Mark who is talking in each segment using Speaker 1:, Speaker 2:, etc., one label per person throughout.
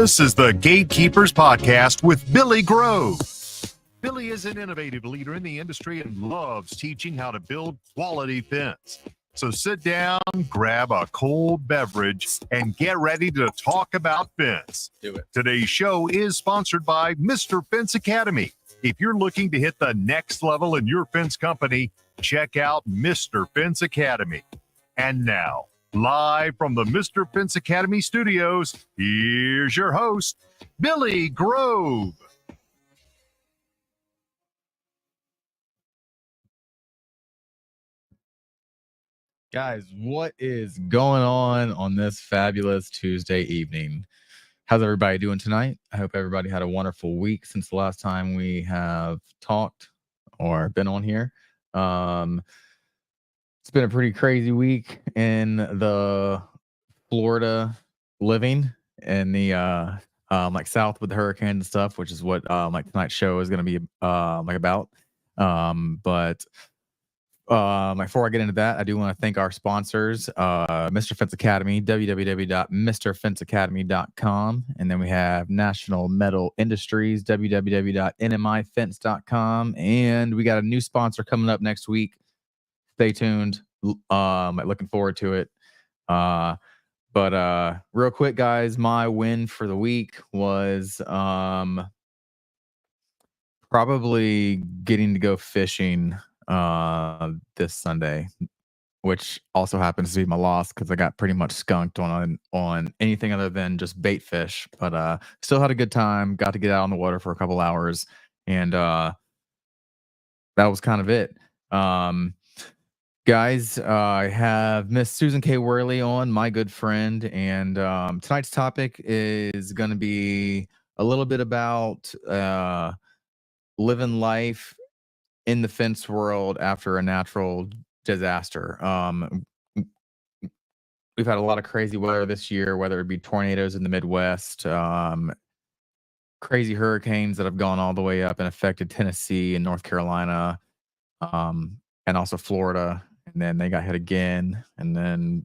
Speaker 1: This is the Gatekeepers Podcast with Billy Grove. Billy is an innovative leader in the industry and loves teaching how to build quality fence. So sit down, grab a cold beverage, and get ready to talk about fence.
Speaker 2: Do it.
Speaker 1: Today's show is sponsored by Mr. Fence Academy. If you're looking to hit the next level in your fence company, check out Mr. Fence Academy. And now, live from the Mr. Fence Academy studios, here's your host, Billy Grove.
Speaker 2: Guys, what is going on this fabulous Tuesday evening? How's everybody doing tonight? I hope everybody had a wonderful week since the last time we have talked or been on here. It's been a pretty crazy week in the Florida living in the like south with the hurricane and stuff, which is what like tonight's show is going to be like about. But before I get into that, I do want to thank our sponsors, Mr. Fence Academy, www.mrfenceacademy.com. And then we have National Metal Industries, www.nmifence.com. And we got a new sponsor coming up next week. Stay tuned. Looking forward to it. But real quick, guys, my win for the week was probably getting to go fishing this Sunday, which also happens to be my loss because I got pretty much skunked on anything other than just bait fish. But still had a good time. Got to get out on the water for a couple hours, and that was kind of it. Guys, I have Miss Susan K Worley on, my good friend, and tonight's topic is going to be a little bit about living life in the fence world after a natural disaster. We've had a lot of crazy weather this year, whether it be tornadoes in the Midwest, crazy hurricanes that have gone all the way up and affected Tennessee and North Carolina, and also Florida. And then they got hit again, and then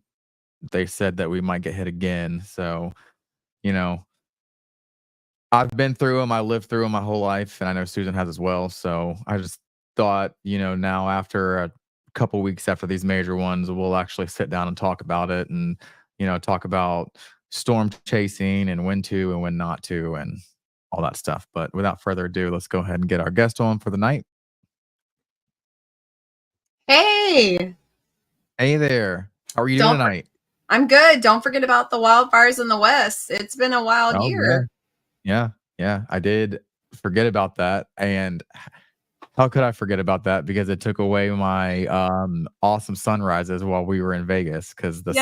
Speaker 2: they said that we might get hit again. So, you know, I've been through them. I lived through them my whole life, and I know Susan has as well. So I just thought, now after a couple weeks after these major ones, we'll actually sit down and talk about it, and talk about storm chasing and when to and when not to and all that stuff. But without further ado, let's go ahead and get our guest on for the night.
Speaker 3: Hey
Speaker 2: there, how are you doing tonight?
Speaker 3: I'm good. Don't forget about the wildfires in the West. It's been a wild year.
Speaker 2: Yeah, I did forget about that. And how could I forget about that? Because it took away my awesome sunrises while we were in Vegas. Because the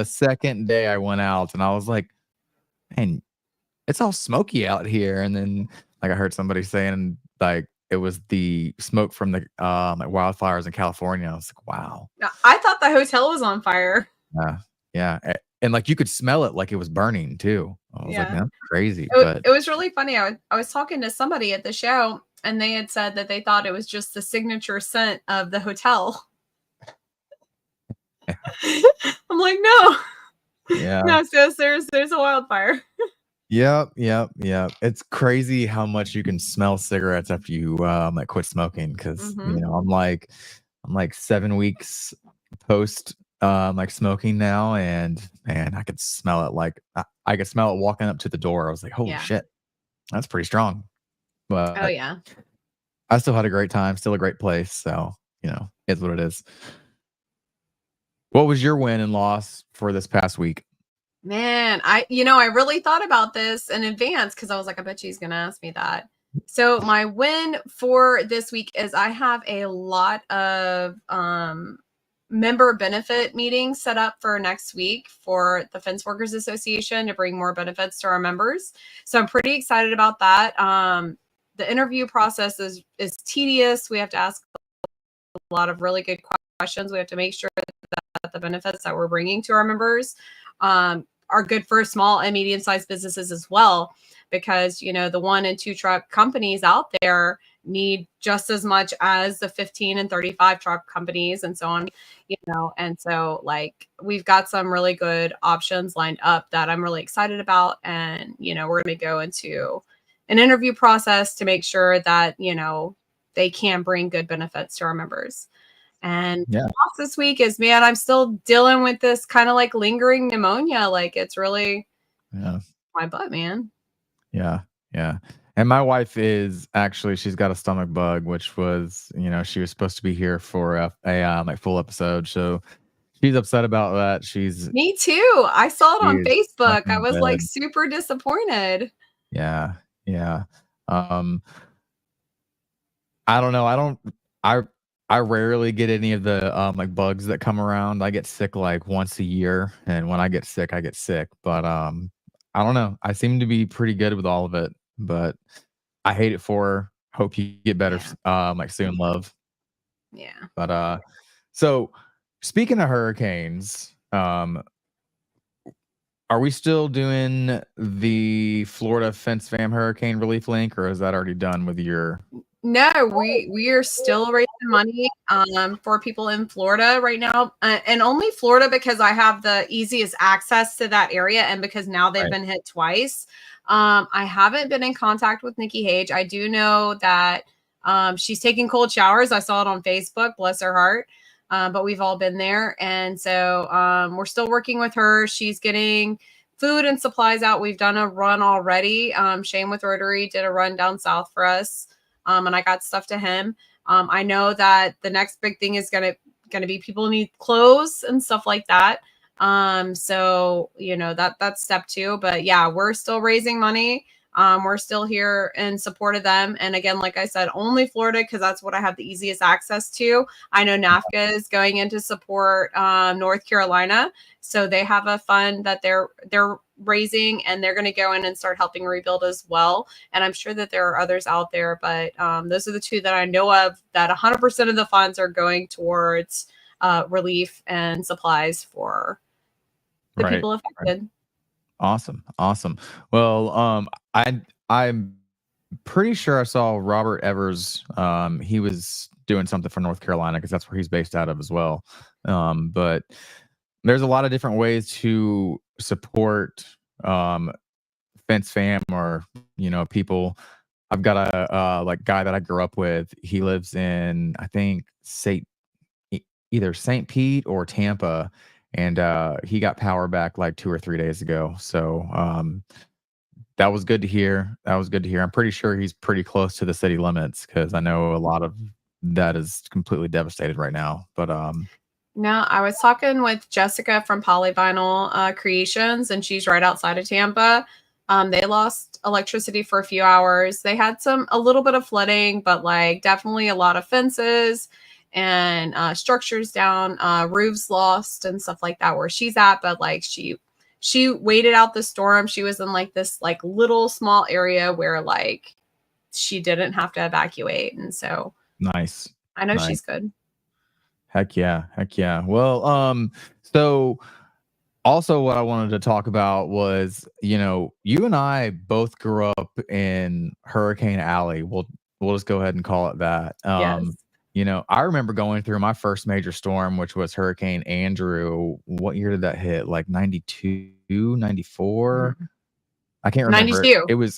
Speaker 2: second day I went out, and I was like, man, it's all smoky out here. And then like I heard somebody saying like it was the smoke from the like wildfires in California. I was like, wow.
Speaker 3: I thought the hotel was on fire.
Speaker 2: Yeah. And like you could smell it like it was burning too. I was like, man, that's crazy.
Speaker 3: It was really funny. I was talking to somebody at the show, and they had said that they thought it was just the signature scent of the hotel. Yeah. I'm like, no.
Speaker 2: Yeah.
Speaker 3: No, sis, there's a wildfire.
Speaker 2: Yep. It's crazy how much you can smell cigarettes after you like quit smoking. Because I'm like 7 weeks post like smoking now, and man, I could smell it. Like I could smell it walking up to the door. I was like, holy shit, that's pretty strong. But
Speaker 3: oh yeah,
Speaker 2: I still had a great time. Still a great place. So it's what it is. What was your win and loss for this past week?
Speaker 3: Man, I really thought about this in advance because I was like, I bet she's gonna ask me that. So my win for this week is I have a lot of member benefit meetings set up for next week for the Fence Workers Association to bring more benefits to our members. So I'm pretty excited about that. The interview process is tedious. We have to ask a lot of really good questions. We have to make sure that the benefits that we're bringing to our members are good for small and medium-sized businesses as well. because, you know, the 1 and 2 truck companies out there need just as much as the 15 and 35 truck companies and so on, you know. And so like we've got some really good options lined up that I'm really excited about. And, you know, we're going to go into an interview process to make sure that, you know, they can bring good benefits to our members. And this week is, man, I'm still dealing with this kind of like lingering pneumonia. Like it's really my butt, man.
Speaker 2: Yeah. And my wife is actually, she's got a stomach bug, which was, you know, she was supposed to be here for a like full episode. So she's upset about that.
Speaker 3: Me too. I saw it on Facebook. I was like
Speaker 2: bed.
Speaker 3: super disappointed.
Speaker 2: Yeah. I don't know. I rarely get any of the like bugs that come around. I get sick like once a year, and when I get sick, I get sick. But I don't know. I seem to be pretty good with all of it, but I hate it for her. Hope you get better like soon, love.
Speaker 3: Yeah.
Speaker 2: But so speaking of hurricanes, are we still doing the Florida Fence Fam Hurricane Relief Link, or is that already done with your?
Speaker 3: No, we are still raising money for people in Florida right now, and only Florida because I have the easiest access to that area, and because now they've been hit twice. I haven't been in contact with Nikki Hage. I do know that she's taking cold showers. I saw it on Facebook. Bless her heart. But we've all been there, and so we're still working with her. She's getting food and supplies out. We've done a run already. Shane with Rotary did a run down south for us. And I got stuff to him. I know that the next big thing is gonna be people need clothes and stuff like that. So you know that's step 2. But yeah, we're still raising money. We're still here in support of them. And again, like I said, only Florida because that's what I have the easiest access to. I know NAFCA is going in to support North Carolina, so they have a fund that they're raising, and they're going to go in and start helping rebuild as well. And I'm sure that there are others out there, but those are the 2 that I know of that 100% of the funds are going towards relief and supplies for the people affected.
Speaker 2: Right. Awesome. Well, I'm pretty sure I saw Robert Evers. He was doing something for North Carolina because that's where he's based out of as well. But there's a lot of different ways to support Fence Fam or, you know, people. I've got a like guy that I grew up with. He lives in, I think, either St. Pete or Tampa, and he got power back like 2 or 3 days ago. So that was good to hear. I'm pretty sure he's pretty close to the city limits because I know a lot of that is completely devastated right now. But
Speaker 3: no, I was talking with Jessica from Polyvinyl Creations, and she's right outside of Tampa. They lost electricity for a few hours. They had a little bit of flooding, but like definitely a lot of fences and structures down, roofs lost and stuff like that where she's at. But like she waited out the storm. She was in like this like little small area where like she didn't have to evacuate. And so
Speaker 2: nice.
Speaker 3: I know she's good.
Speaker 2: Heck yeah. Well, so also what I wanted to talk about was, you know, you and I both grew up in Hurricane Alley. We'll just go ahead and call it that.
Speaker 3: Yes.
Speaker 2: You know, I remember going through my first major storm, which was Hurricane Andrew. What year did that hit? Like 92, 94?
Speaker 3: Mm-hmm.
Speaker 2: I can't remember.
Speaker 3: 92.
Speaker 2: It was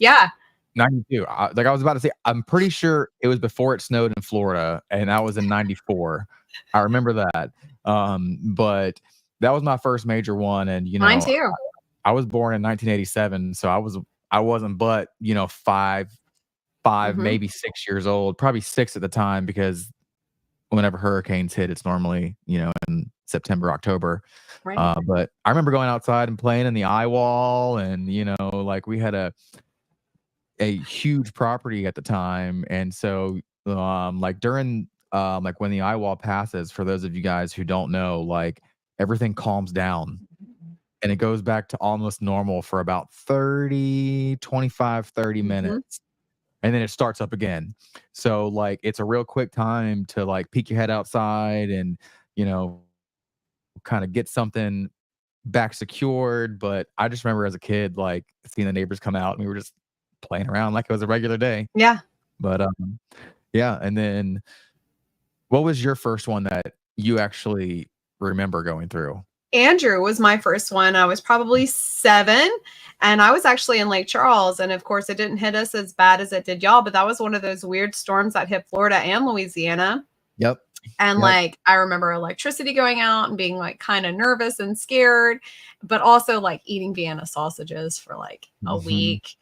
Speaker 2: 92. Like I was about to say, I'm pretty sure it was before it snowed in Florida, and that was in 94. I remember that. But that was my first major one, and you know,
Speaker 3: mine too.
Speaker 2: I was born in 1987, so I wasn't but, you know, five, maybe 6 years old, probably 6 at the time, because whenever hurricanes hit, it's normally, you know, in September, October.
Speaker 3: Right.
Speaker 2: But I remember going outside and playing in the eye wall, and you know, like we had a huge property at the time, and so like during like when the eye wall passes, for those of you guys who don't know, like everything calms down and it goes back to almost normal for about 30 minutes, and then it starts up again. So like it's a real quick time to like peek your head outside and, you know, kind of get something back secured. But I just remember as a kid, like seeing the neighbors come out, and we were just playing around like it was a regular day.
Speaker 3: Yeah.
Speaker 2: But yeah. And then what was your first one that you actually remember going through?
Speaker 3: Andrew was my first one. I was probably 7, and I was actually in Lake Charles. And of course, it didn't hit us as bad as it did y'all, but that was one of those weird storms that hit Florida and Louisiana.
Speaker 2: Yep.
Speaker 3: And like, I remember electricity going out and being like kind of nervous and scared, but also like eating Vienna sausages for like a week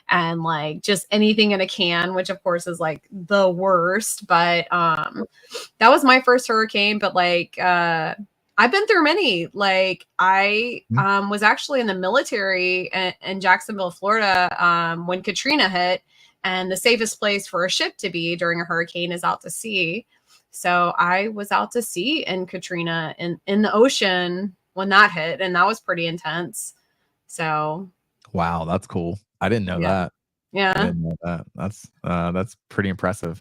Speaker 3: and like just anything in a can, which of course is like the worst. But that was my first hurricane. But like, I've been through many. Like I was actually in the military in Jacksonville, Florida, when Katrina hit, and the safest place for a ship to be during a hurricane is out to sea. So I was out to sea in Katrina in the ocean when that hit, and that was pretty intense. So
Speaker 2: wow, that's cool. I didn't know that.
Speaker 3: Yeah.
Speaker 2: I didn't know that. That's pretty impressive.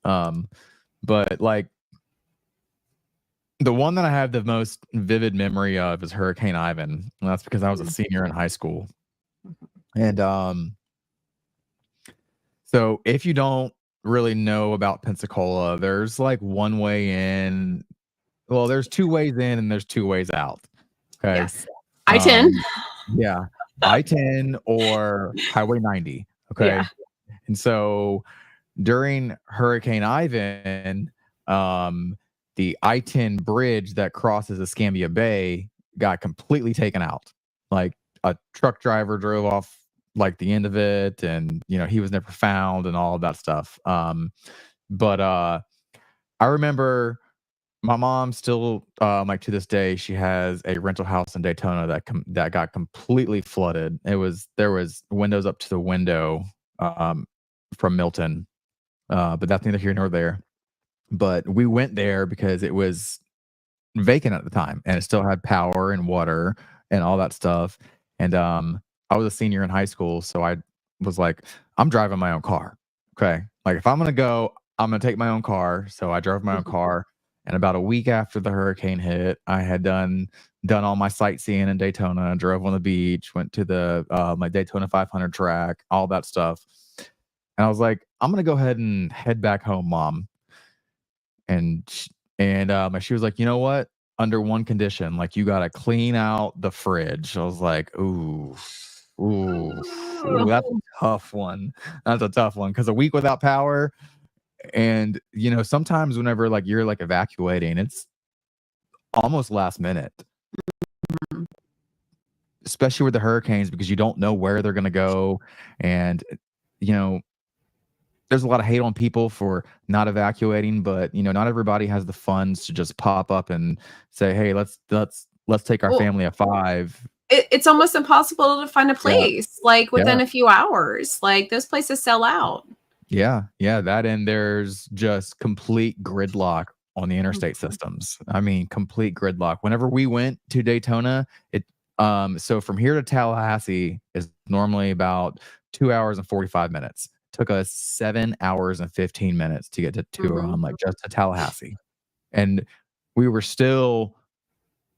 Speaker 2: But like the one that I have the most vivid memory of is Hurricane Ivan. And that's because I was a senior in high school. And so if you don't really know about Pensacola, there's like one way in. Well, there's 2 ways in and there's 2 ways out. Okay.
Speaker 3: Yes. I-10.
Speaker 2: Yeah. I-10 or Highway 90. Okay.
Speaker 3: Yeah.
Speaker 2: And so during Hurricane Ivan, the I-10 bridge that crosses Escambia Bay got completely taken out. Like a truck driver drove off like the end of it, and you know, he was never found and all of that stuff. But I remember my mom still like to this day, she has a rental house in Daytona that got completely flooded. There was windows up to the window from Milton. But that's neither here nor there. But we went there because it was vacant at the time and it still had power and water and all that stuff. And I was a senior in high school, so I was like, I'm driving my own car. Okay. Like if I'm gonna go, I'm gonna take my own car. So I drove my own car. And about a week after the hurricane hit, I had done all my sightseeing in Daytona, drove on the beach, went to the my Daytona 500 track, all that stuff. And I was like, I'm gonna go ahead and head back home, Mom. And she was like, you know what? Under one condition, like you gotta clean out the fridge. I was like, ooh, that's a tough one. That's a tough one because a week without power, and you know, sometimes whenever like you're like evacuating, it's almost last minute, especially with the hurricanes because you don't know where they're gonna go, and you know, there's a lot of hate on people for not evacuating, but you know, not everybody has the funds to just pop up and say, "Hey, let's take our family of 5."
Speaker 3: It's almost impossible to find a place like within a few hours. Like those places sell out.
Speaker 2: Yeah, that, and there's just complete gridlock on the interstate systems. I mean, complete gridlock. Whenever we went to Daytona, so from here to Tallahassee is normally about 2 hours and 45 minutes. Took us 7 hours and 15 minutes to get to like just to Tallahassee, and we were still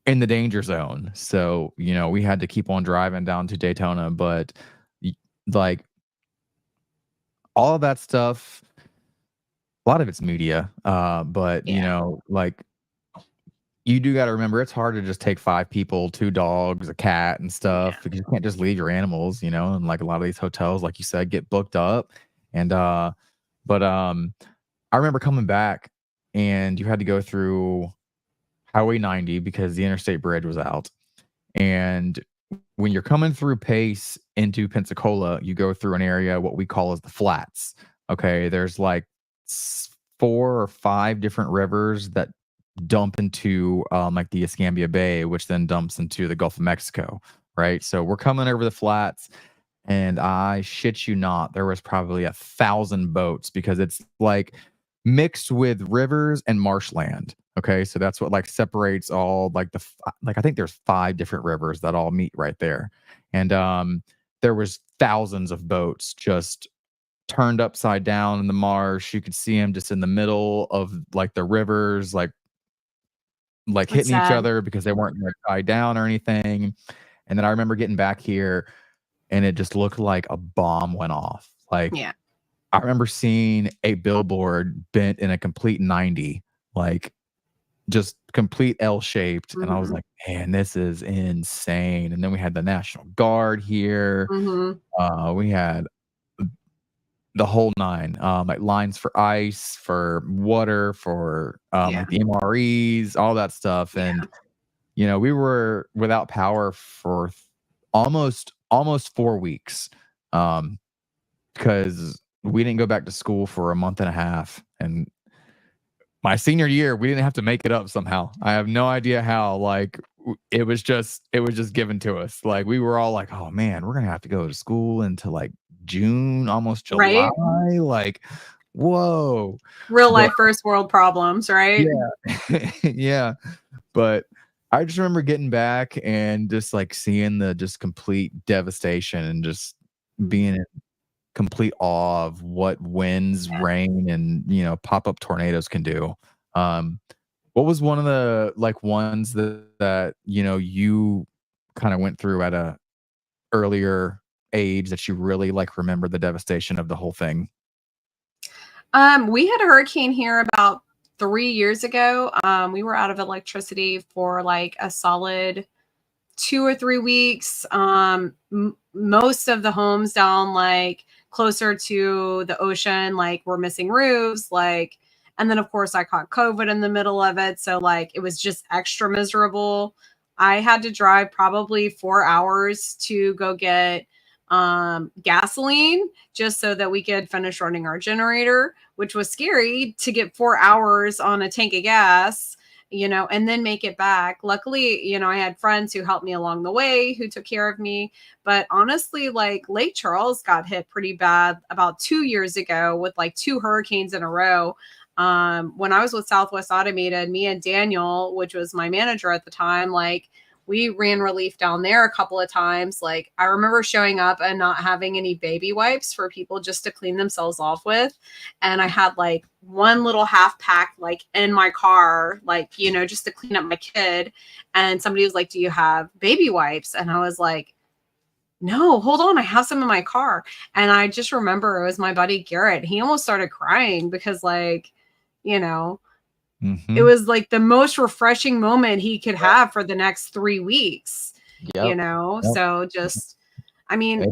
Speaker 2: in the danger zone. So you know, we had to keep on driving down to Daytona, but like all of that stuff, a lot of it's media, but you know, like you do got to remember, it's hard to just take 5 people, 2 dogs, a cat, and stuff because you can't just leave your animals, you know. And like a lot of these hotels, like you said, get booked up. And but I remember coming back, and you had to go through Highway 90 because the interstate bridge was out. And when you're coming through Pace into Pensacola, you go through an area what we call as the flats. Okay, there's like 4 or 5 different rivers that dump into like the Escambia Bay, which then dumps into the Gulf of Mexico, right? So we're coming over the flats, and I shit you not, there was probably 1,000 boats because it's like mixed with rivers and marshland. Okay, so that's what like separates all like I think there's 5 different rivers that all meet right there, and there was thousands of boats just turned upside down in the marsh. You could see them just in the middle of like the rivers, like hitting each other because they weren't like tied down or anything. And then I remember getting back here, and it just looked like a bomb went off. Like,
Speaker 3: Yeah.
Speaker 2: I remember seeing a billboard bent in a complete 90, like just complete L-shaped. And I was
Speaker 3: Mhm.
Speaker 2: like, man, this is insane. And then we had the National Guard here.
Speaker 3: Mhm.
Speaker 2: We had the whole nine, like lines for ice, for water, for
Speaker 3: Yeah.
Speaker 2: like the MREs, all that stuff.
Speaker 3: Yeah.
Speaker 2: And we were without power for almost 4 weeks, because we didn't go back to school for a month and a half. And my senior year, we didn't have to make it up somehow. I have no idea how. Like, it was just given to us. Like, we were all like, oh man, we're gonna have to go to school until like June, almost July.
Speaker 3: Right?
Speaker 2: Like, whoa.
Speaker 3: Real
Speaker 2: But
Speaker 3: life first world problems, right?
Speaker 2: yeah. Yeah. But I just remember getting back and just like seeing the just complete devastation and just being in complete awe of what winds, rain, and pop-up tornadoes can do. What was one of the like ones that you kind of went through at a earlier age that you really like remember the devastation of the whole thing?
Speaker 3: We had a hurricane here about 3 years ago. We were out of electricity for like a solid 2 or 3 weeks. Most of the homes down like closer to the ocean, like were missing roofs, like, and then of course I caught COVID in the middle of it. So like it was just extra miserable. I had to drive probably 4 hours to go get gasoline just so that we could finish running our generator, which was scary to get 4 hours on a tank of gas, and then make it back. Luckily, I had friends who helped me along the way, who took care of me. But honestly, like Lake Charles got hit pretty bad about 2 years ago with like 2 hurricanes in a row. When I was with Southwest Automated, me and Daniel, which was my manager at the time, like we ran relief down there a couple of times. Like I remember showing up and not having any baby wipes for people just to clean themselves off with. And I had like one little half pack like in my car, like, just to clean up my kid. And somebody was like, do you have baby wipes? And I was like, no, hold on. I have some in my car. And I just remember it was my buddy Garrett. He almost started crying because like, it was like the most refreshing moment he could have for the next 3 weeks,
Speaker 2: Yep.
Speaker 3: So just, I mean,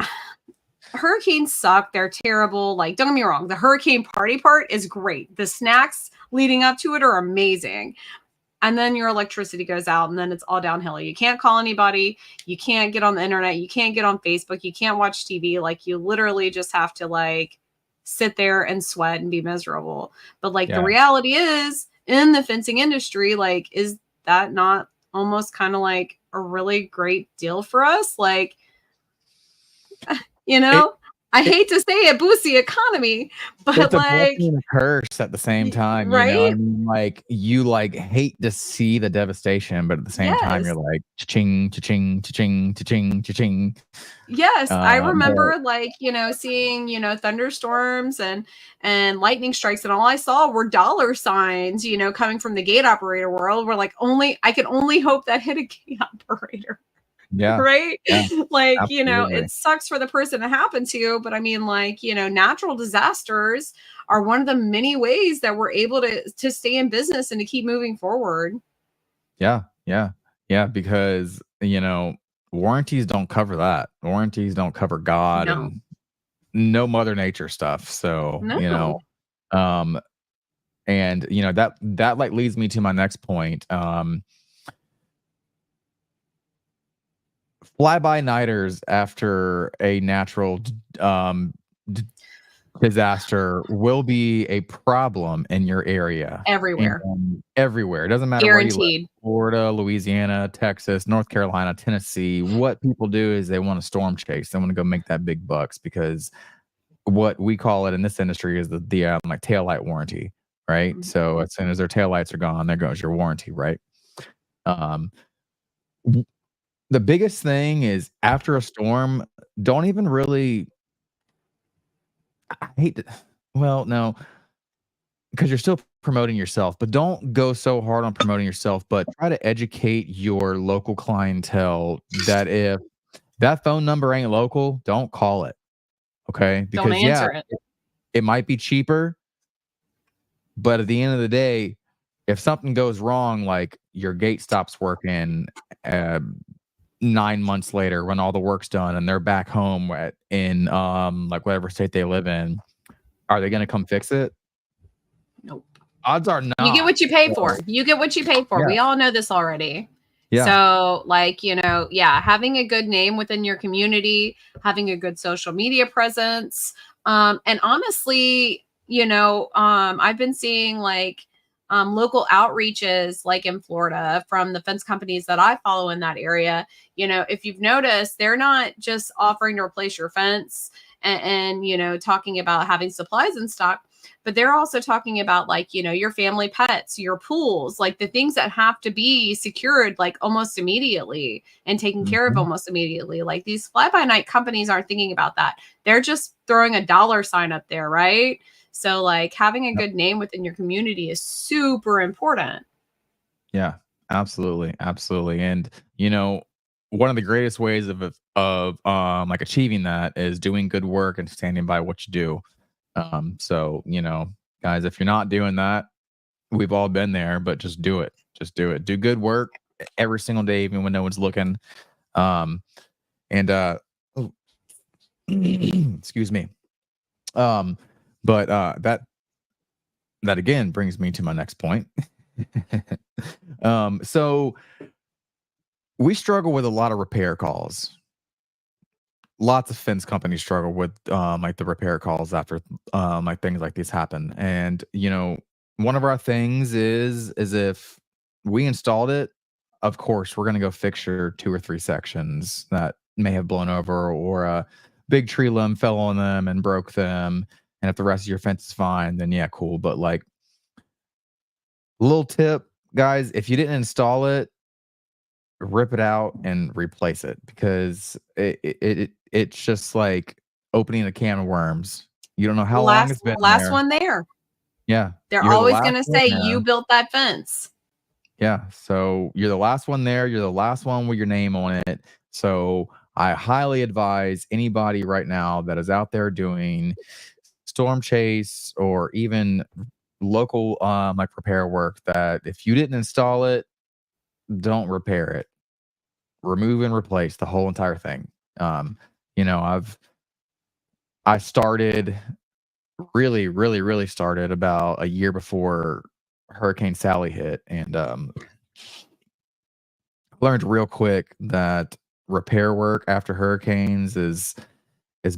Speaker 3: hurricanes suck. They're terrible. Like, don't get me wrong. The hurricane party part is great. The snacks leading up to it are amazing. And then your electricity goes out and then it's all downhill. You can't call anybody. You can't get on the internet. You can't get on Facebook. You can't watch TV. Like you literally just have to like sit there and sweat and be miserable. But like the reality is in the fencing industry, like, is that not almost kind of like a really great deal for us? Like, I hate to say it boosts the economy, but
Speaker 2: it's
Speaker 3: like
Speaker 2: a blessing and a curse at the same time,
Speaker 3: right?
Speaker 2: I mean, like you like hate to see the devastation, but at the same time you're like cha-ching, cha-ching, cha-ching, cha-ching, cha-ching.
Speaker 3: Yes, I remember like, seeing, thunderstorms and lightning strikes, and all I saw were dollar signs, coming from the gate operator world. We're like, I can only hope that hit a gate operator.
Speaker 2: Yeah.
Speaker 3: Right.
Speaker 2: Yeah,
Speaker 3: like,
Speaker 2: absolutely.
Speaker 3: it sucks for the person it happened to, but I mean, like, natural disasters are one of the many ways that we're able to stay in business and to keep moving forward.
Speaker 2: Yeah. Yeah. Yeah. Because, warranties don't cover that. Warranties don't cover God and no Mother Nature stuff. So, and that like leads me to my next point. Fly-by-nighters after a natural disaster will be a problem in your area.
Speaker 3: Everywhere.
Speaker 2: Everywhere. It doesn't matter
Speaker 3: Guaranteed.
Speaker 2: where you live. Florida, Louisiana, Texas, North Carolina, Tennessee. What people do is they want to storm chase. They want to go make that big bucks because what we call it in this industry is the like taillight warranty, right?
Speaker 3: Mm-hmm.
Speaker 2: So as soon as their taillights are gone, there goes your warranty, right? The biggest thing is after a storm, don't even really. I hate to, well, no, because you're still promoting yourself, but don't go so hard on promoting yourself, but try to educate your local clientele that if that phone number ain't local, don't call it. Okay?
Speaker 3: Don't
Speaker 2: Because
Speaker 3: answer it.
Speaker 2: it might be cheaper, but at the end of the day, if something goes wrong, like your gate stops working 9 months later when all the work's done and they're back home in like whatever state they live in, are they going to come fix it?
Speaker 3: Nope.
Speaker 2: Odds are
Speaker 3: You
Speaker 2: not.
Speaker 3: get what you pay for. You get what you pay for.
Speaker 2: Yeah.
Speaker 3: We all know this already.
Speaker 2: Yeah.
Speaker 3: So, like, having a good name within your community, having a good social media presence. And honestly, I've been seeing like local outreaches like in Florida from the fence companies that I follow in that area. If you've noticed, they're not just offering to replace your fence and talking about having supplies in stock, but they're also talking about like, your family pets, your pools, like the things that have to be secured like almost immediately and taken care of almost immediately. Like these fly by night companies aren't thinking about that. They're just throwing a dollar sign up there, right? So like having a good name within your community is super important.
Speaker 2: Yeah, absolutely. Absolutely. And one of the greatest ways of like achieving that is doing good work and standing by what you do. So, guys, if you're not doing that, we've all been there, but just do it. Just do it. Do good work every single day, even when no one's looking. Um, and oh, excuse me. But that again brings me to my next point. So we struggle with a lot of repair calls. Lots of fence companies struggle with like the repair calls after like things like these happen. And one of our things is if we installed it, of course we're gonna go fix your 2 or 3 sections that may have blown over, or a big tree limb fell on them and broke them. And if the rest of your fence is fine, then yeah, cool. But like, little tip, guys, if you didn't install it, rip it out and replace it, because it's just like opening a can of worms. You don't know how long it's been
Speaker 3: Last
Speaker 2: there.
Speaker 3: one there.
Speaker 2: Yeah.
Speaker 3: They're
Speaker 2: You're the
Speaker 3: always
Speaker 2: last
Speaker 3: going to
Speaker 2: one
Speaker 3: say
Speaker 2: there.
Speaker 3: you built that fence.
Speaker 2: Yeah. So you're the last one there. You're the last one with your name on it. So I highly advise anybody right now that is out there doing storm chase or even local like repair work, that if you didn't install it, don't repair it. Remove and replace the whole entire thing. I started really started about a year before Hurricane Sally hit, and learned real quick that repair work after hurricanes is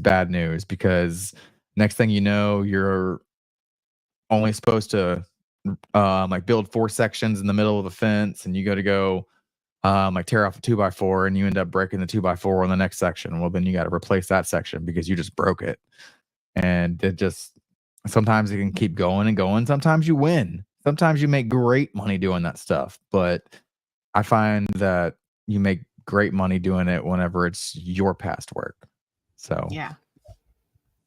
Speaker 2: bad news, because next thing you know, you're only supposed to like build 4 sections in the middle of the fence, and you go like tear off a 2x4 and you end up breaking the 2x4 on the next section. Well, then you got to replace that section because you just broke it. And it just, sometimes it can keep going and going. Sometimes you win. Sometimes you make great money doing that stuff. But I find that you make great money doing it whenever it's your past work. So
Speaker 3: yeah.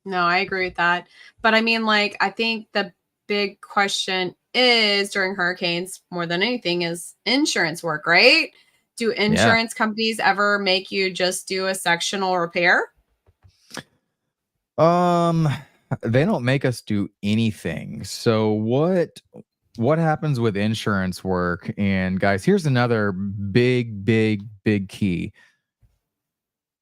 Speaker 3: No, I agree with that. But I mean, like, I think the big question is during hurricanes more than anything is insurance work, right? Do insurance companies ever make you just do a sectional repair?
Speaker 2: They don't make us do anything. So what happens with insurance work? And guys, here's another big key.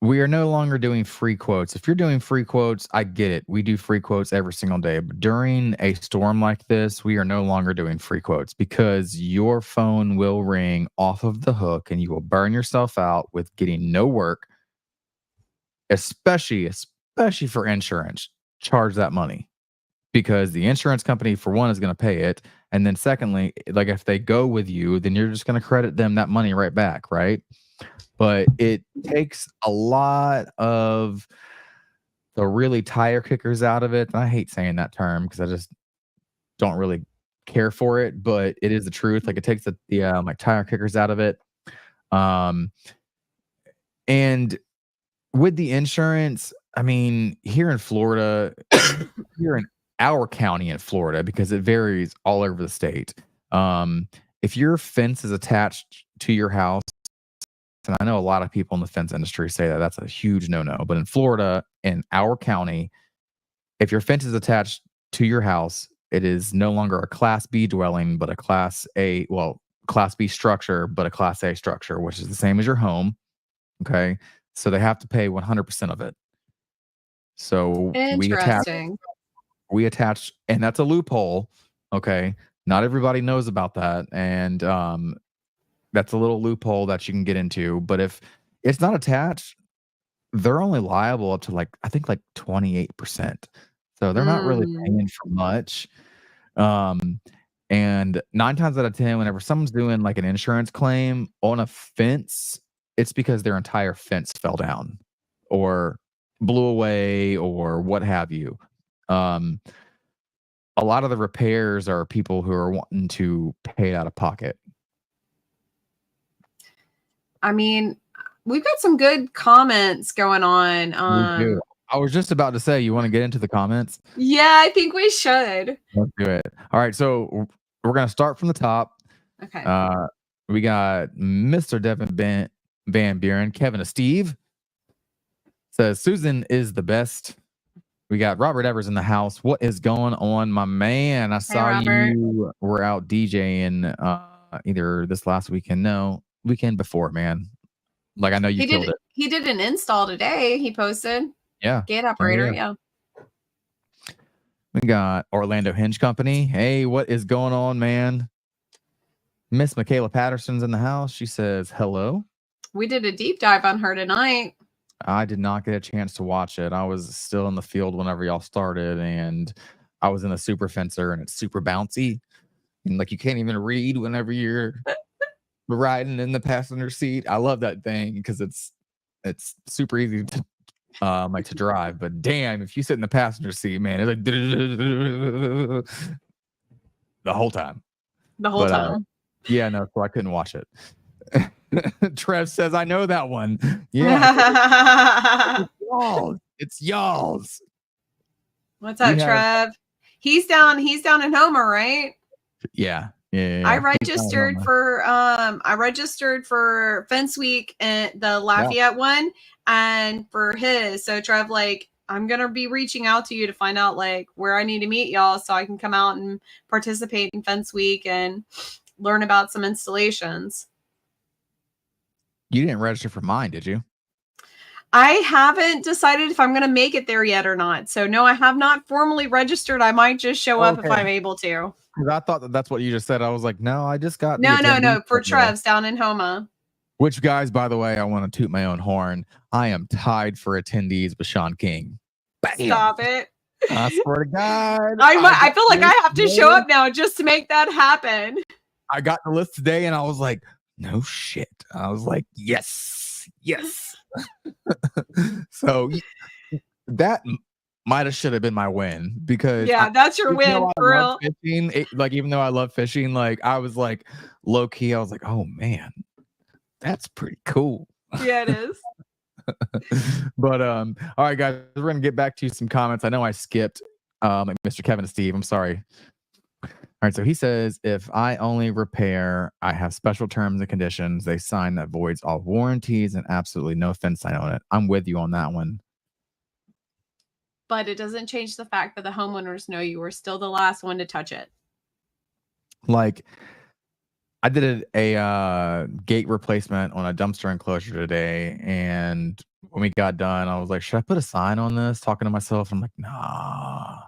Speaker 2: We are no longer doing free quotes. If you're doing free quotes, I get it. We do free quotes every single day. But during a storm like this, we are no longer doing free quotes, because your phone will ring off of the hook and you will burn yourself out with getting no work, especially for insurance. Charge that money, because the insurance company, for one, is going to pay it. And then secondly, like if they go with you, then you're just going to credit them that money right back, right? But it takes a lot of the really tire kickers out of it. And I hate saying that term because I just don't really care for it, but it is the truth. Like, it takes the like tire kickers out of it. And with the insurance, I mean, here in Florida, here in our county in Florida, because it varies all over the state. If your fence is attached to your house, and I know a lot of people in the fence industry say that that's a huge no-no, but in Florida, in our county, if your fence is attached to your house, it is no longer a Class B dwelling, but a Class B structure, but a Class A structure, which is the same as your home. Okay. So they have to pay 100% of it. So
Speaker 3: Interesting.
Speaker 2: we attach, and that's a loophole. Okay. Not everybody knows about that. And that's a little loophole that you can get into. But if it's not attached, they're only liable up to I think 28%. So they're not really paying for much. And 9 times out of 10, whenever someone's doing like an insurance claim on a fence, it's because their entire fence fell down or blew away or what have you. A lot of the repairs are people who are wanting to pay out of pocket.
Speaker 3: I mean, we've got some good comments going on.
Speaker 2: We do. I was just about to say, you want to get into the comments?
Speaker 3: Yeah, I think we should.
Speaker 2: Let's do it. All right, so we're gonna start from the top.
Speaker 3: Okay.
Speaker 2: We got Mr. Devin Van Buren, Kevin and Steve says Susan is the best. We got Robert Evers in the house. What is going on, my man? I saw you were out DJing either this last weekend. No, weekend before, man. Like I know you killed it.
Speaker 3: He did an install today. He posted.
Speaker 2: Yeah.
Speaker 3: Gate operator. Yeah.
Speaker 2: We got Orlando Hinge Company. Hey, what is going on, man? Miss Michaela Patterson's in the house. She says hello.
Speaker 3: We did a deep dive on her tonight.
Speaker 2: I did not get a chance to watch it. I was still in the field whenever y'all started, and I was in a super fencer, and it's super bouncy. And like you can't even read whenever you're riding in the passenger seat. I love that thing because it's super easy to to drive, but damn, if you sit in the passenger seat, man, it's like the whole time. Yeah, no, so I couldn't watch it. Trev says, I know that one. Yeah. It's y'all's.
Speaker 3: What's up, Trev? He's down in Homer, right?
Speaker 2: Yeah.
Speaker 3: I registered for Fence Week and the Lafayette one and for his. So Trev, I'm gonna be reaching out to you to find out where I need to meet y'all so I can come out and participate in Fence Week and learn about some installations.
Speaker 2: You didn't register for mine, did you?
Speaker 3: I haven't decided if I'm going to make it there yet or not. So no, I have not formally registered. I might just show up if I'm able to.
Speaker 2: I thought that's what you just said. I was like, no, I just got
Speaker 3: no. For Trev's down in Homa.
Speaker 2: Which, guys, by the way, I want to toot my own horn. I am tied for attendees with Sean King. Bam.
Speaker 3: Stop it.
Speaker 2: I swear to God.
Speaker 3: I feel like I have to show up now just to make that happen.
Speaker 2: I got the list today and I was like, no shit. I was like, yes. So that might have should have been my win because
Speaker 3: that's your win for real.
Speaker 2: Fishing, even though I love fishing, I was like low key. I was like, oh man, that's pretty cool.
Speaker 3: Yeah, it is.
Speaker 2: But all right, guys, we're gonna get back to some comments. I know I skipped Mr. Kevin and Steve. I'm sorry. All right, so he says, if I only repair, I have special terms and conditions. They sign that voids all warranties and absolutely no fence sign on it. I'm with you on that one.
Speaker 3: But it doesn't change the fact that the homeowners know you were still the last one to touch it.
Speaker 2: I did a gate replacement on a dumpster enclosure today, and when we got done, I was like, should I put a sign on this? Talking to myself, I'm like, nah.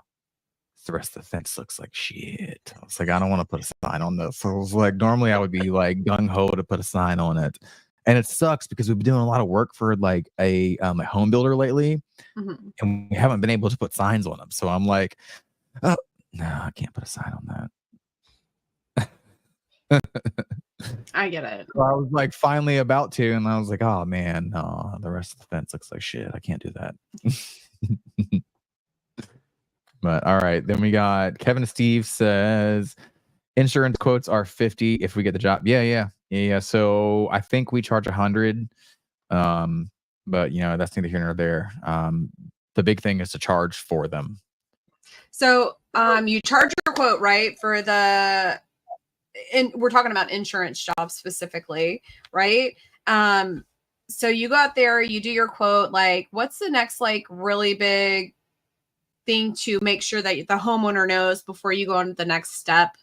Speaker 2: The rest of the fence looks like shit. I was like, I don't want to put a sign on this. So I was like, normally I would be gung-ho to put a sign on it. And it sucks because we've been doing a lot of work for a home builder lately. Mm-hmm. And we haven't been able to put signs on them. So I'm like, oh, no, I can't put a sign on
Speaker 3: that. I get it.
Speaker 2: So I was finally about to, and I was like, oh man, no, the rest of the fence looks like shit. I can't do that. But all right, then we got Kevin and Steve says insurance quotes are $50 if we get the job. Yeah. So I think we charge $100. But that's neither here nor there. The big thing is to charge for them.
Speaker 3: So you charge your quote, right? For we're talking about insurance jobs specifically, right? so you go out there, you do your quote. Like, what's the next like really big thing to make sure that the homeowner knows before you go on to the next step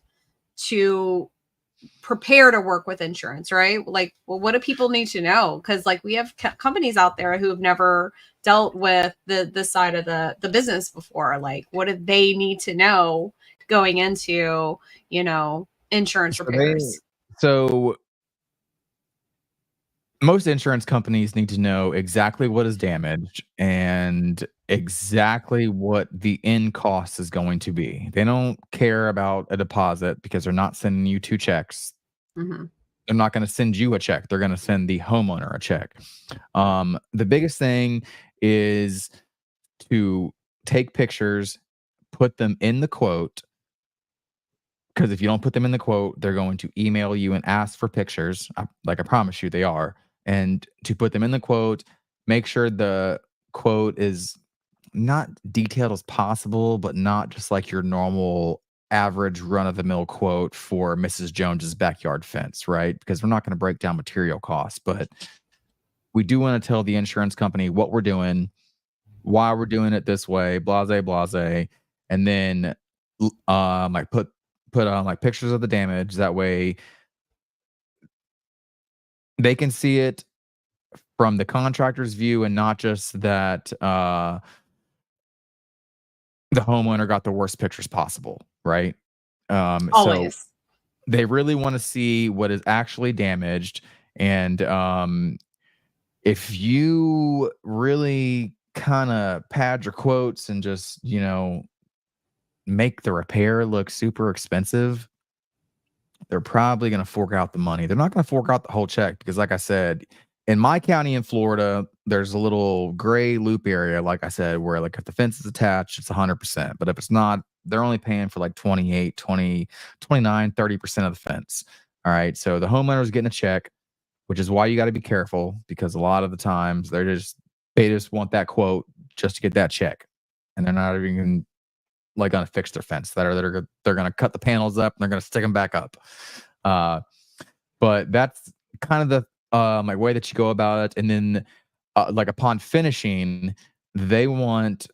Speaker 3: to prepare to work with insurance, right? Like, well, what do people need to know? Because like we have companies out there who have never dealt with the side of the business before. Like, what do they need to know going into, insurance repairs?
Speaker 2: So most insurance companies need to know exactly what is damaged and exactly what the end cost is going to be. They don't care about a deposit because they're not sending you 2 checks.
Speaker 3: Mm-hmm.
Speaker 2: They're not going to send you a check. They're going to send the homeowner a check. The biggest thing is to take pictures, put them in the quote, because if you don't put them in the quote, they're going to email you and ask for pictures. I promise you they are. And to put them in the quote, make sure the quote is not detailed as possible, but not just like your normal average run-of-the-mill quote for Mrs. Jones's backyard fence, right? Because we're not going to break down material costs, but we do want to tell the insurance company what we're doing, why we're doing it this way, blase, blase, and then like put on like pictures of the damage. That way they can see it from the contractor's view and not just that the homeowner got the worst pictures possible, right? So
Speaker 3: Always.
Speaker 2: they really want to see what is actually damaged. And if you really kind of pad your quotes and just, make the repair look super expensive, they're probably going to fork out the money. They're not going to fork out the whole check because, like I said, in my county in Florida, there's a little gray loop area, like I said, where like if the fence is attached, it's 100%. But if it's not, they're only paying for like 28, 20, 29, 30% of the fence. All right. So the homeowner's getting a check, which is why you got to be careful because a lot of the times they just want that quote just to get that check. And they're not even like gonna fix their fence. They're gonna cut the panels up and they're gonna stick them back up. But that's kind of the like way that you go about it. And then like upon finishing, they want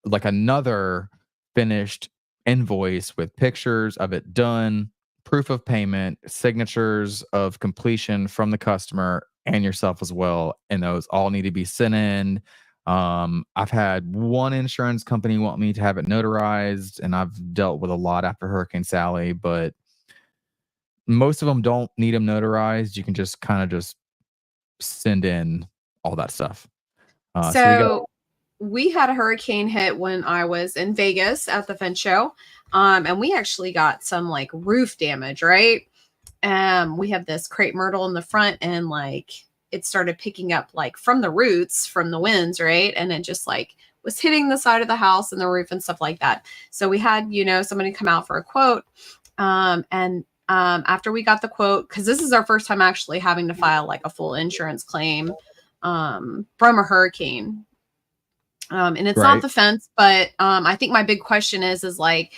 Speaker 2: like another finished invoice with pictures of it done, proof of payment, signatures of completion from the customer and yourself as well. And those all need to be sent in. I've had one insurance company want me to have it notarized, and I've dealt with a lot after Hurricane Sally, but most of them don't need them notarized. You can just kind of just send in all that stuff.
Speaker 3: So we had a hurricane hit when I was in Vegas at the fence show. And we actually got some like roof damage, right? We have this crepe myrtle in the front and like it started picking up like from the roots from the winds, right? And it just like was hitting the side of the house and the roof and stuff like that. So we had, somebody come out for a quote. After we got the quote, because this is our first time actually having to file like a full insurance claim from a hurricane. And it's not the fence, but I think my big question is like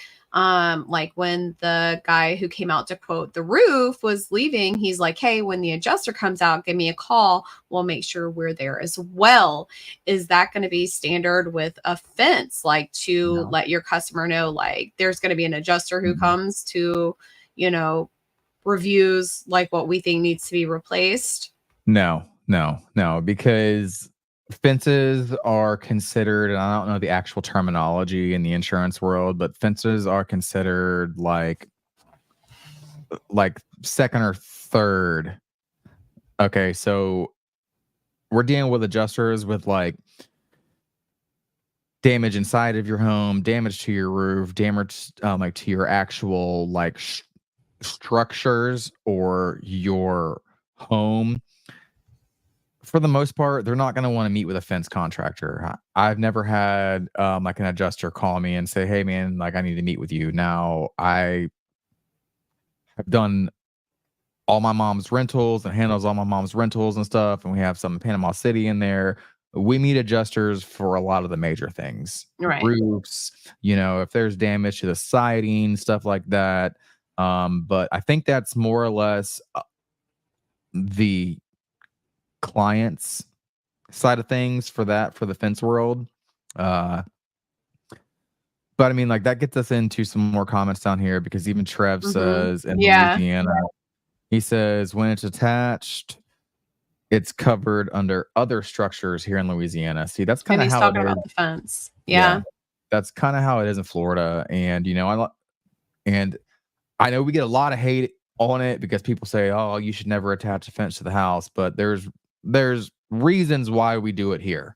Speaker 3: when the guy who came out to quote the roof was leaving, he's like, hey, when the adjuster comes out, give me a call. We'll make sure we're there as well. Is that going to be standard with a fence? Like to let your customer know, like there's going to be an adjuster who comes to, reviews like what we think needs to be replaced?
Speaker 2: No, because fences are considered, and I don't know the actual terminology in the insurance world, but fences are considered like second or third. Okay, so we're dealing with adjusters with like damage inside of your home, damage to your roof, damage like to your actual like structures or your home. For the most part, they're not going to want to meet with a fence contractor. I've never had like an adjuster call me and say, hey man, like I need to meet with you. Now I have done all my mom's rentals and handles all my mom's rentals and stuff. And we have some in Panama City in there. We meet adjusters for a lot of the major things,
Speaker 3: right?
Speaker 2: Roofs, if there's damage to the siding, stuff like that. But I think that's more or less the clients side of things for the fence world. But I mean, like, that gets us into some more comments down here, because even Trev says in
Speaker 3: Yeah.
Speaker 2: Louisiana, he says when it's attached, it's covered under other structures here in Louisiana. See, that's kind
Speaker 3: And
Speaker 2: of
Speaker 3: he's
Speaker 2: how it
Speaker 3: talking
Speaker 2: is.
Speaker 3: about the fence. Yeah.
Speaker 2: That's kind of how it is in Florida. And and I know we get a lot of hate on it because people say, "Oh, you should never attach a fence to the house," but there's reasons why we do it here,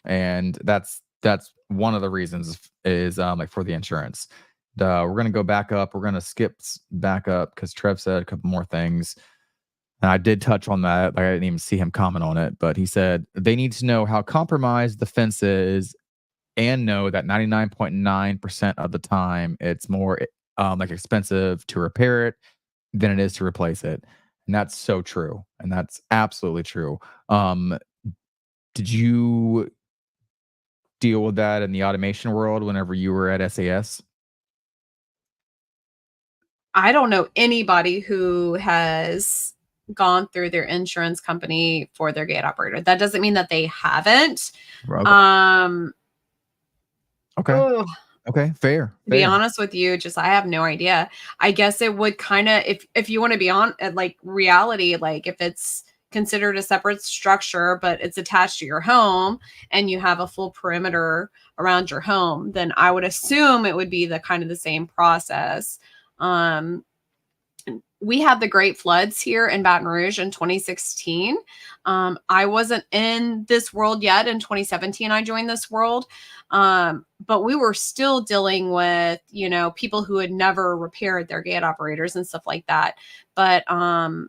Speaker 2: and that's one of the reasons is like for the insurance. We're gonna go back up. We're gonna skip back up because Trev said a couple more things. And I did touch on that. Like, I didn't even see him comment on it, but he said they need to know how compromised the fence is and know that 99.9% of the time it's more like expensive to repair it than it is to replace it. And that's so true. And that's absolutely true. Did you deal with that in the automation world whenever you were at SAS?
Speaker 3: I don't know anybody who has gone through their insurance company for their gate operator. That doesn't mean that they haven't.
Speaker 2: Okay.
Speaker 3: Oh,
Speaker 2: Okay. Fair.
Speaker 3: to be honest with you, just I have no idea. I guess it would kind of, if you want to be on like reality, like if it's considered a separate structure but it's attached to your home and you have a full perimeter around your home, then I would assume it would be the kind of the same process. We had the great floods here in Baton Rouge in 2016. I wasn't in this world yet. In 2017, I joined this world. But we were still dealing with, people who had never repaired their gate operators and stuff like that. But a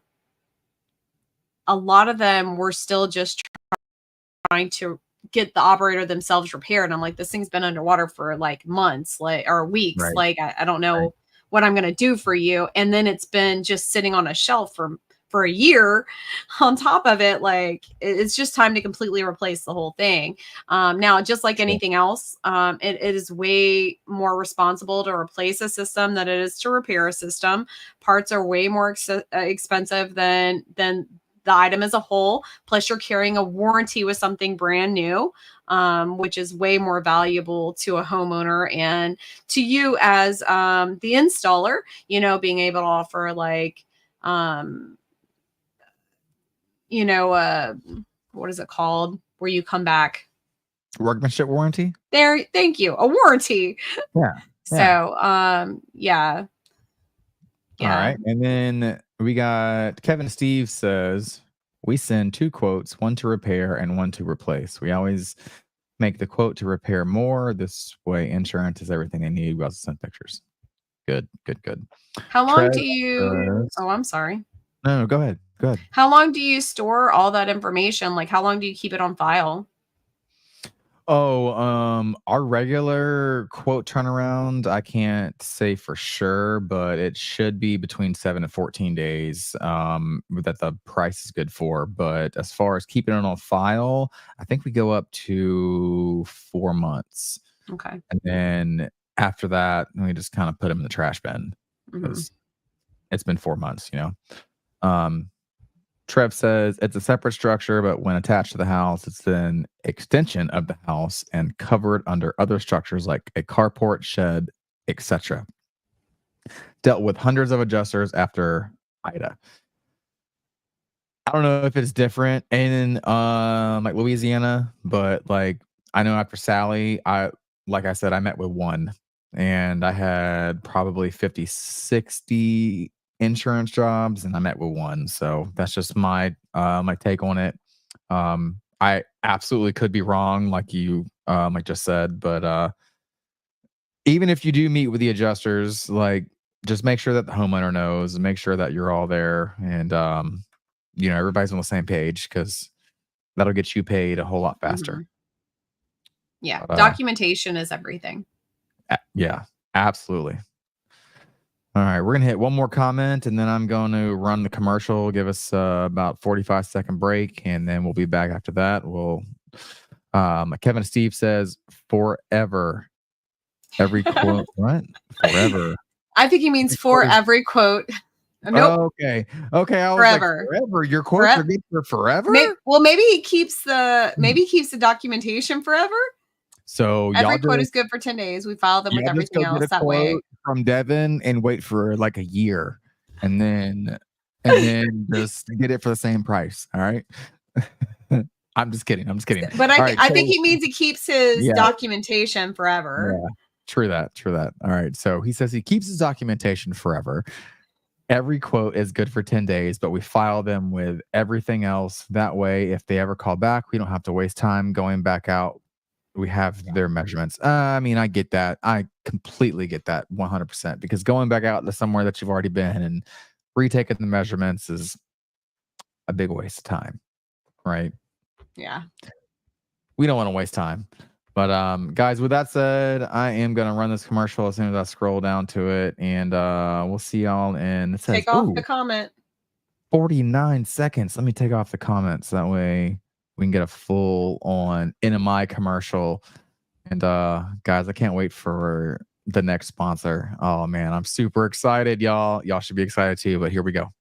Speaker 3: lot of them were still just trying to get the operator themselves repaired. And I'm like, this thing's been underwater for like months, or weeks.
Speaker 2: Right.
Speaker 3: Like, I don't know what I'm going to do for you. And then it's been just sitting on a shelf for a year on top of it. Like, it's just time to completely replace the whole thing. Now, just like anything else, it is way more responsible to replace a system than it is to repair a system. Parts are way more expensive than the item as a whole. Plus, you're carrying a warranty with something brand new, which is way more valuable to a homeowner and to you as the installer, being able to offer like, what is it called? Where you come back?
Speaker 2: Workmanship warranty?
Speaker 3: There, thank you. A warranty.
Speaker 2: Yeah.
Speaker 3: So, yeah.
Speaker 2: All right. And then we got Kevin Steve says, we send 2 quotes, one to repair and one to replace. We always make the quote to repair more. This way, insurance is everything they need. We also send pictures. Good.
Speaker 3: How long do you... Oh, I'm sorry.
Speaker 2: No, go ahead.
Speaker 3: How long do you store all that information? Like, how long do you keep it on file?
Speaker 2: Oh, our regular quote turnaround, I can't say for sure, but it should be between 7 and 14 days, that the price is good for. But as far as keeping it on file, I think we go up to 4 months.
Speaker 3: Okay.
Speaker 2: And then after that, we just kind of put them in the trash bin because it's been 4 months, Trev says it's a separate structure, but when attached to the house, it's an extension of the house and covered under other structures like a carport, shed, etc. Dealt with hundreds of adjusters after Ida. I don't know if it's different in like Louisiana, but like I know after Sally, like I said, I met with one and I had probably 50, 60 insurance jobs and I met with one. So that's just my my take on it. I absolutely could be wrong, like you like just said, but even if you do meet with the adjusters, like just make sure that the homeowner knows and make sure that you're all there and everybody's on the same page because that'll get you paid a whole lot faster.
Speaker 3: Yeah, documentation is everything.
Speaker 2: Yeah, absolutely. All right, we're gonna hit one more comment and then I'm going to run the commercial, give us about 45-second break, and then we'll be back after that. We'll Kevin Steve says forever. Every quote. What? Forever.
Speaker 3: I think he means for every quote. Nope.
Speaker 2: Okay. I was
Speaker 3: Forever.
Speaker 2: like, forever. Your quotes are good for forever.
Speaker 3: Maybe he keeps the documentation forever.
Speaker 2: So
Speaker 3: Every
Speaker 2: y'all
Speaker 3: quote is good for 10 days. We file them with
Speaker 2: just
Speaker 3: everything
Speaker 2: go get
Speaker 3: else
Speaker 2: a
Speaker 3: that way.
Speaker 2: quote from Devin and wait for like a year, and then just get it for the same price. All right. I'm just kidding.
Speaker 3: But I think he means he keeps his
Speaker 2: Yeah.
Speaker 3: documentation forever.
Speaker 2: Yeah. True that. All right. So he says he keeps his documentation forever. Every quote is good for 10 days, but we file them with everything else. That way, if they ever call back, we don't have to waste time going back out. We have their measurements. I mean, I get that. I completely get that 100%, because going back out to somewhere that you've already been and retaking the measurements is a big waste of time, right?
Speaker 3: Yeah.
Speaker 2: We don't want to waste time. But guys, with that said, I am gonna run this commercial as soon as I scroll down to it, and we'll see y'all in, it says,
Speaker 3: Take off the comment.
Speaker 2: 49 seconds. Let me take off the comments. That way we can get a full on NMI commercial. And guys, I can't wait for the next sponsor. Oh man, I'm super excited, y'all. Y'all should be excited too, but here we go.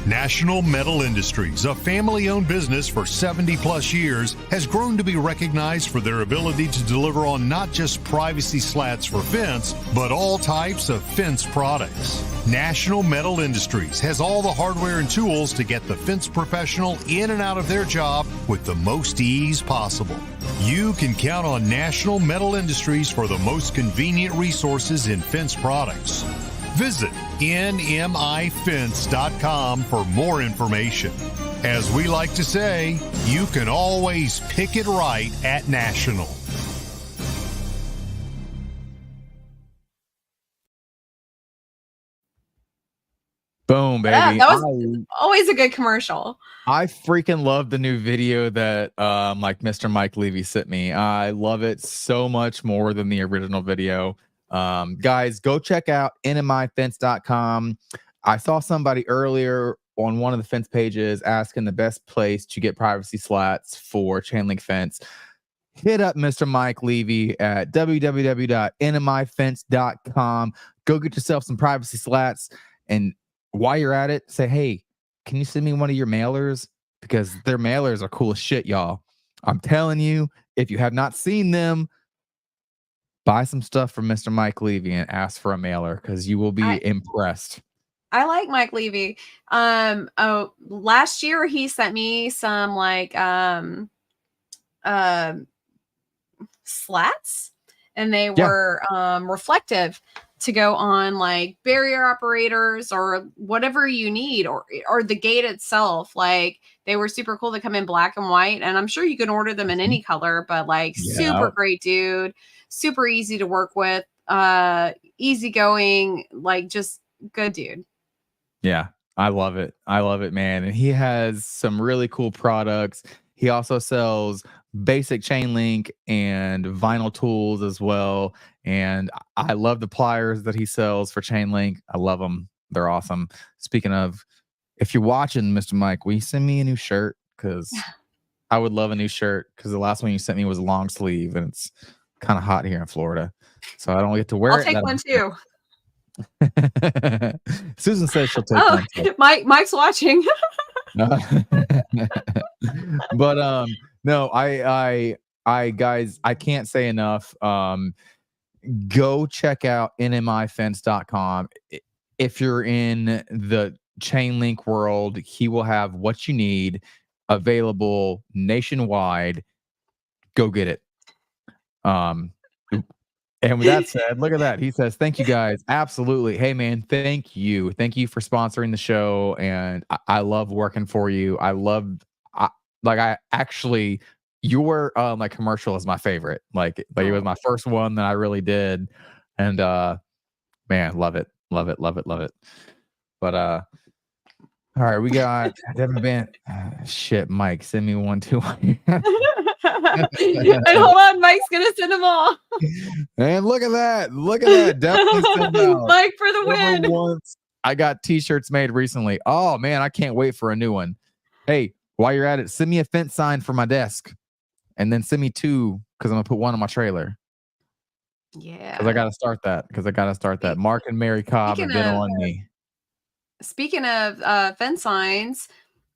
Speaker 1: National Metal Industries, a family-owned business for 70-plus years, has grown to be recognized for their ability to deliver on not just privacy slats for fence, but all types of fence products. National Metal Industries has all the hardware and tools to get the fence professional in and out of their job with the most ease possible. You can count on National Metal Industries for the most convenient resources in fence products. Visit nmifence.com for more information. As we like to say, you can always pick it right at National.
Speaker 2: Boom, baby.
Speaker 3: Yeah, that was always a good commercial.
Speaker 2: I freaking love the new video that like Mr. Mike Levy sent me. I love it so much more than the original video. Guys, go check out nmifence.com. I saw somebody earlier on one of the fence pages asking the best place to get privacy slats for chain link fence. Hit up Mr. Mike Levy at www.nmifence.com. Go get yourself some privacy slats, and while you're at it, say, hey, can you send me one of your mailers? Because their mailers are cool as shit, y'all. I'm telling you, if you have not seen them, buy some stuff from Mr. Mike Levy and ask for a mailer, because you will be impressed.
Speaker 3: I like Mike Levy. Last year he sent me some like slats, and they were reflective to go on like barrier operators or whatever you need, or the gate itself. Like, they were super cool. They come in black and white, and I'm sure you can order them in any color, but like super great dude, super easy to work with, easygoing, like just good dude.
Speaker 2: Yeah, I love it. I love it, man. And he has some really cool products. He also sells basic chain link and vinyl tools as well. And I love the pliers that he sells for chain link. I love them. They're awesome. Speaking of, if you're watching, Mr. Mike, will you send me a new shirt? Because I would love a new shirt, because the last one you sent me was long sleeve, and it's kind of hot here in Florida, so I don't get to wear it.
Speaker 3: I'll take one too.
Speaker 2: Susan says she'll take one too.
Speaker 3: Mike's watching.
Speaker 2: But no, I guys, I can't say enough. Go check out nmifence.com. If you're in the chain link world, he will have what you need available nationwide. Go get it. And with that said, look at that. He says, thank you guys. Absolutely. Hey man, thank you. Thank you for sponsoring the show. And I love working for you. Your like commercial is my favorite. Like it was my first one that I really did. And man, love it. But all right, we got Devin Van. Shit, Mike, send me one too.
Speaker 3: And hold on, Mike's gonna send them all.
Speaker 2: And look at that. Definitely send out.
Speaker 3: Mike for the win.
Speaker 2: Once I got t-shirts made recently. Oh man, I can't wait for a new one. Hey, while you're at it, send me a fence sign for my desk. and then send me 2 because I'm gonna put 1 on my trailer.
Speaker 3: Yeah.
Speaker 2: Because I gotta start that. Mark and Mary Cobb have been on me.
Speaker 3: Speaking of fence signs,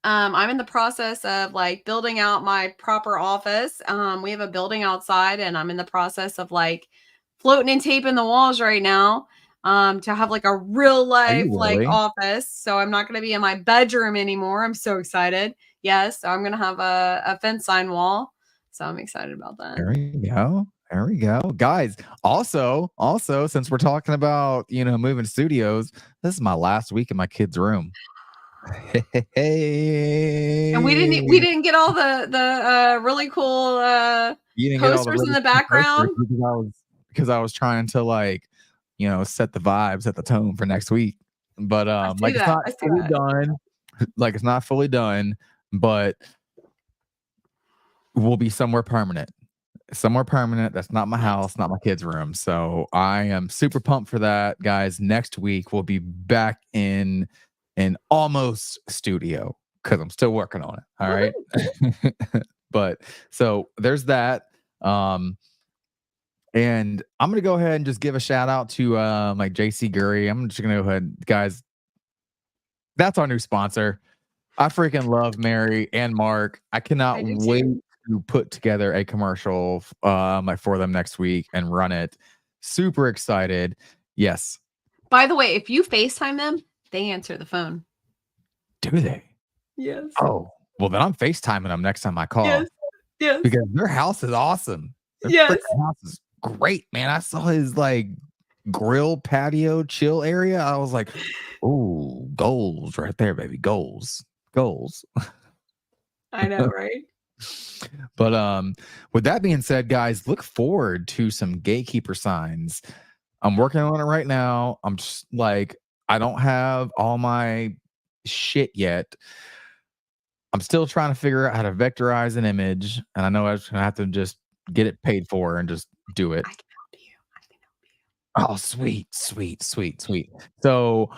Speaker 3: I'm in the process of like building out my proper office. We have a building outside, and I'm in the process of like floating and taping the walls right now to have like a real
Speaker 2: Are you
Speaker 3: life like
Speaker 2: really?
Speaker 3: office. So I'm not going to be in my bedroom anymore. I'm so excited. Yes, so I'm going to have a fence sign wall. So I'm excited about that.
Speaker 2: There we go. Guys, also, since we're talking about, moving studios, this is my last week in my kid's room. Hey.
Speaker 3: And we didn't get all the really cool
Speaker 2: You didn't get all the
Speaker 3: posters in
Speaker 2: really
Speaker 3: the
Speaker 2: cool posters
Speaker 3: background.
Speaker 2: because I was trying to like, set the vibes, set the tone for next week. But like it's not fully done. Like it's not fully done, but we'll be somewhere permanent. That's not my house, not my kid's room. So I am super pumped for that, guys. Next week we'll be back in an almost studio because I'm still working on it. All right. But so there's that. And I'm gonna go ahead and just give a shout out to like JC Gurry. I'm just gonna go ahead, guys. That's our new sponsor. I freaking love Mary and Mark. I cannot wait to put together a commercial like for them next week and run it. Super excited. Yes.
Speaker 3: By the way, if you FaceTime them, they answer the phone.
Speaker 2: Do they?
Speaker 3: Yes.
Speaker 2: Oh, well then I'm FaceTiming them next time I call.
Speaker 3: Yes.
Speaker 2: Because their house is awesome. Their freaking house is great, man. I saw his like grill patio chill area. I was like, ooh, goals right there, baby. Goals.
Speaker 3: I know, right?
Speaker 2: But with that being said, guys, look forward to some gatekeeper signs. I'm working on it right now. I'm just like, I don't have all my shit yet. I'm still trying to figure out how to vectorize an image, and I know I'm just gonna have to just get it paid for and just do it.
Speaker 3: I can help you.
Speaker 2: Oh, sweet. So,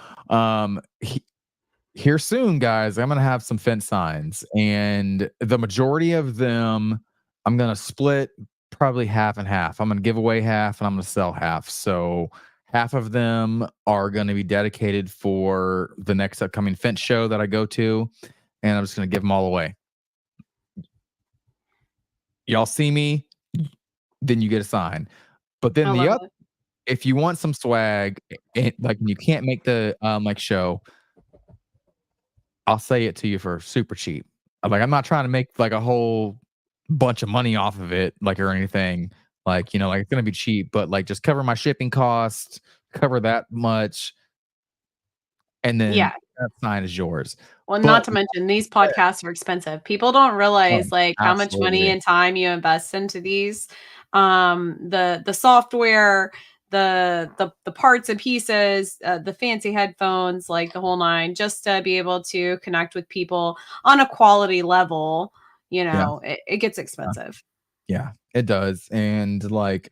Speaker 2: here soon, guys, I'm gonna have some fence signs, and the majority of them I'm gonna split probably half and half. I'm gonna give away half, and I'm gonna sell half. So half of them are gonna be dedicated for the next upcoming fence show that I go to, and I'm just gonna give them all away. Y'all see me, then you get a sign. But then the other, if you want some swag, and like you can't make the like show, I'll say it to you for super cheap. Like I'm not trying to make like a whole bunch of money off of it, like or anything. Like like it's gonna be cheap, but like just cover my shipping costs, cover that much, and then that sign is yours.
Speaker 3: Well, not to mention these podcasts are expensive. People don't realize like how much money and time you invest into these. The software, the parts and pieces, the fancy headphones, like the whole nine, just to be able to connect with people on a quality level. It gets expensive.
Speaker 2: Yeah, it does. And like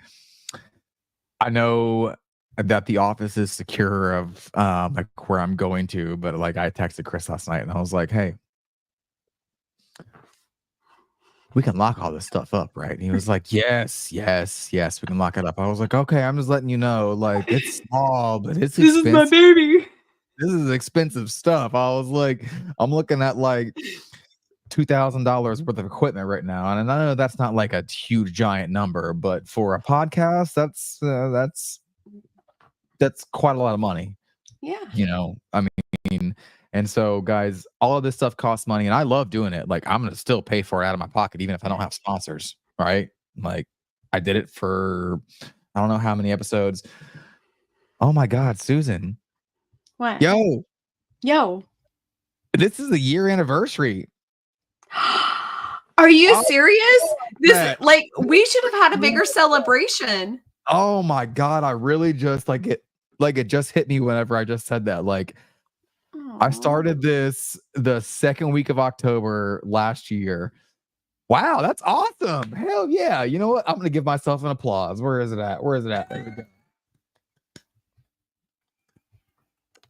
Speaker 2: I know that the office is secure of like where I'm going to, but like I texted Chris last night and I was like, hey, we can lock all this stuff up, right? And he was like, yes, we can lock it up. I was like, okay, I'm just letting you know, like it's small, but it's expensive.
Speaker 3: This is my baby.
Speaker 2: This is expensive stuff. I was like, I'm looking at like $2,000 worth of equipment right now, and I know that's not like a huge giant number, but for a podcast, that's quite a lot of money.
Speaker 3: Yeah.
Speaker 2: I mean, and so guys, all of this stuff costs money, and I love doing it. Like I'm gonna still pay for it out of my pocket, even if I don't have sponsors. Right? Like I did it for I don't know how many episodes. Oh my God, Susan.
Speaker 3: What?
Speaker 2: Yo. This is the year anniversary.
Speaker 3: Are you serious? This like we should have had a bigger celebration.
Speaker 2: Oh my God, I really just it just hit me whenever I just said that. Like I started this the second week of October last year. Wow, that's awesome. Hell yeah. You know what? I'm gonna give myself an applause. Where is it at? There we go.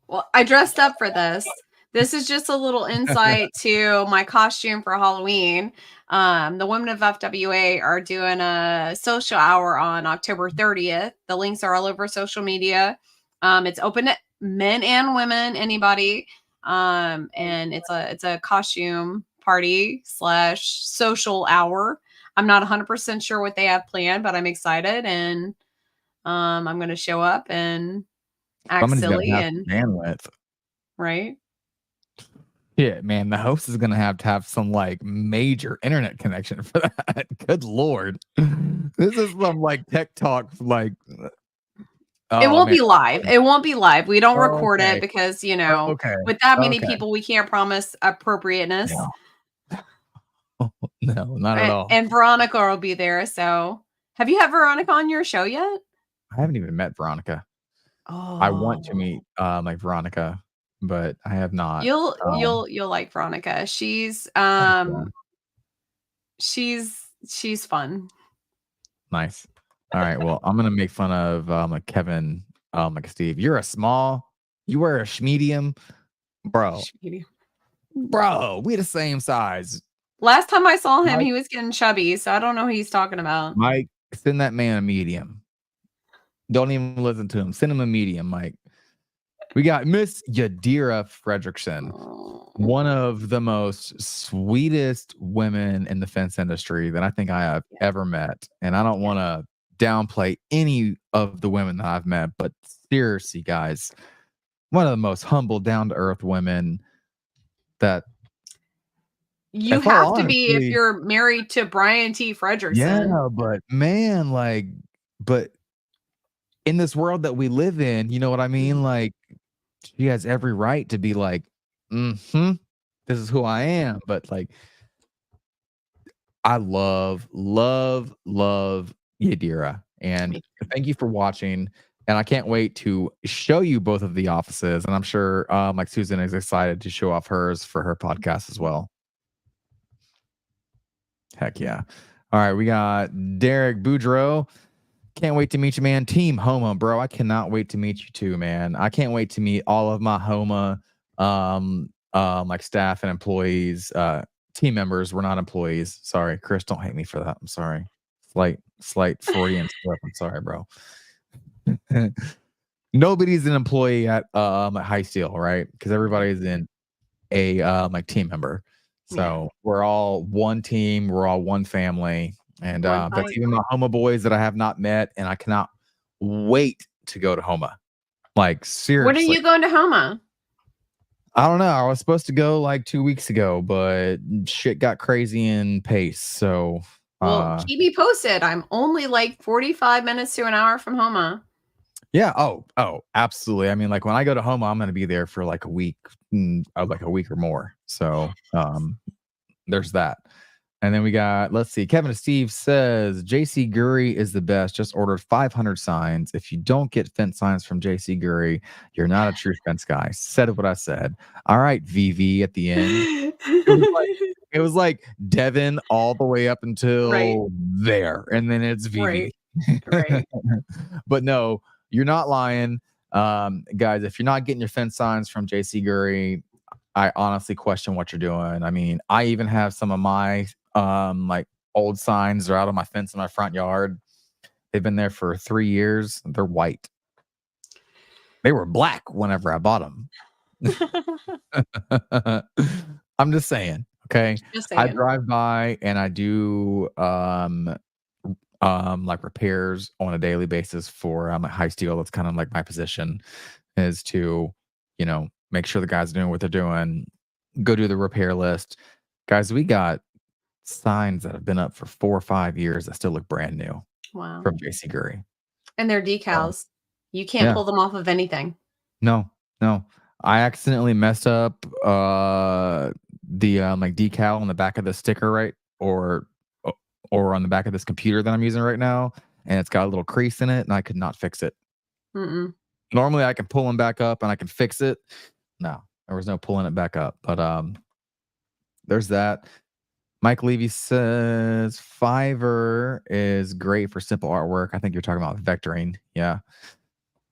Speaker 3: Well, I dressed up for this. This is just a little insight to my costume for Halloween. The women of FWA are doing a social hour on October 30th. The links are all over social media. It's open to men and women, anybody. And it's a costume party / social hour. I'm not 100% sure what they have planned, but I'm excited, and I'm going to show up and act
Speaker 2: Somebody's got to
Speaker 3: silly
Speaker 2: have
Speaker 3: and
Speaker 2: bandwidth.
Speaker 3: right.
Speaker 2: Yeah, man, the host is gonna have to have some like major internet connection for that. Good lord, this is some like tech talk. Like,
Speaker 3: It
Speaker 2: oh
Speaker 3: won't
Speaker 2: man,
Speaker 3: be live. It won't be live. We don't record it
Speaker 2: okay,
Speaker 3: because,
Speaker 2: okay,
Speaker 3: with that many
Speaker 2: okay.
Speaker 3: people, we can't promise appropriateness.
Speaker 2: No, no, not at all.
Speaker 3: And Veronica will be there. So, have you had Veronica on your show yet?
Speaker 2: I haven't even met Veronica. I want to
Speaker 3: Oh,
Speaker 2: meet like Veronica, but I have not.
Speaker 3: you'll
Speaker 2: Um,
Speaker 3: you'll you'll like Veronica. She's
Speaker 2: heck yeah.
Speaker 3: she's fun.
Speaker 2: Nice. All right. Well, I'm gonna make fun of like Kevin, like Steve. You're a small. You wear a medium, bro. Bro, we the same size.
Speaker 3: Last time I saw him,
Speaker 2: Mike,
Speaker 3: he was getting chubby, so I don't know who he's talking about.
Speaker 2: Mike, send that man a medium. Don't even listen to him. Send him a medium, Mike. We got Miss Yadira Fredrickson,
Speaker 3: Oh.
Speaker 2: one of the most sweetest women in the fence industry that I think I have ever met. And I don't want to downplay any of the women that I've met, but seriously, guys, one of the most humble, down to earth women that
Speaker 3: You
Speaker 2: if all
Speaker 3: have to be if
Speaker 2: honestly,
Speaker 3: you're married to Brian T. Fredrickson.
Speaker 2: yeah, but man, like, but in this world that we live in, you know what I mean? Like, she has every right to be like, this is who I am. But like, I love Yadira. And thank you for watching. And I can't wait to show you both of the offices. And I'm sure like Susan is excited to show off hers for her podcast as well. Heck yeah. All right, we got Derek Boudreau. Can't wait to meet you, man. Team Homa, bro. I cannot wait to meet you too, man. I can't wait to meet all of my Homa like staff and employees, team members. We're not employees. Sorry, Chris, don't hate me for that. I'm sorry. Slight Freudian slip. I'm sorry, bro. Nobody's an employee at High Steel, right? Because everybody's in a like team member. So we're all one team, we're all one family. And that's even my Homa boys that I have not met, and I cannot wait to go to Homa. Like, seriously.
Speaker 3: When are you going to Homa?
Speaker 2: I don't know. I was supposed to go like 2 weeks ago, but shit got crazy in pace. So
Speaker 3: Well, keep me posted. I'm only like 45 minutes to an hour from Homa.
Speaker 2: Yeah. Oh, absolutely. I mean, like when I go to Homa, I'm gonna be there for like a week, like a week or more. So there's that. And then we got, let's see, Kevin and Steve says JC Gurry is the best. Just ordered 500 signs. If you don't get fence signs from JC Gurry, you're not a true fence guy. Said what I said. All right, VV at the end. It was like Devin all the way up until there, and then it's VV.
Speaker 3: Right.
Speaker 2: But no, you're not lying. Guys, if you're not getting your fence signs from JC Gurry, I honestly question what you're doing. I mean, I even have some of my like old signs are out on my fence in my front yard. They've been there for 3 years. They're white. They were black whenever I bought them. I'm just saying. Okay. I drive by and I do like repairs on a daily basis for at High Steel. That's kind of like my position, is to, you know, make sure the guys are doing what they're doing, go do the repair list. Guys, we got signs that have been up for 4 or 5 years that still look brand new.
Speaker 3: Wow.
Speaker 2: From JC Gurry.
Speaker 3: And they're decals. You can't pull them off of anything.
Speaker 2: No. I accidentally messed up the like decal on the back of the sticker, right? Or on the back of this computer that I'm using right now, and it's got a little crease in it, and I could not fix it. Normally I can pull them back up and I can fix it. No, there was no pulling it back up. But there's that. Mike Levy says Fiverr is great for simple artwork. I think you're talking about vectoring. Yeah.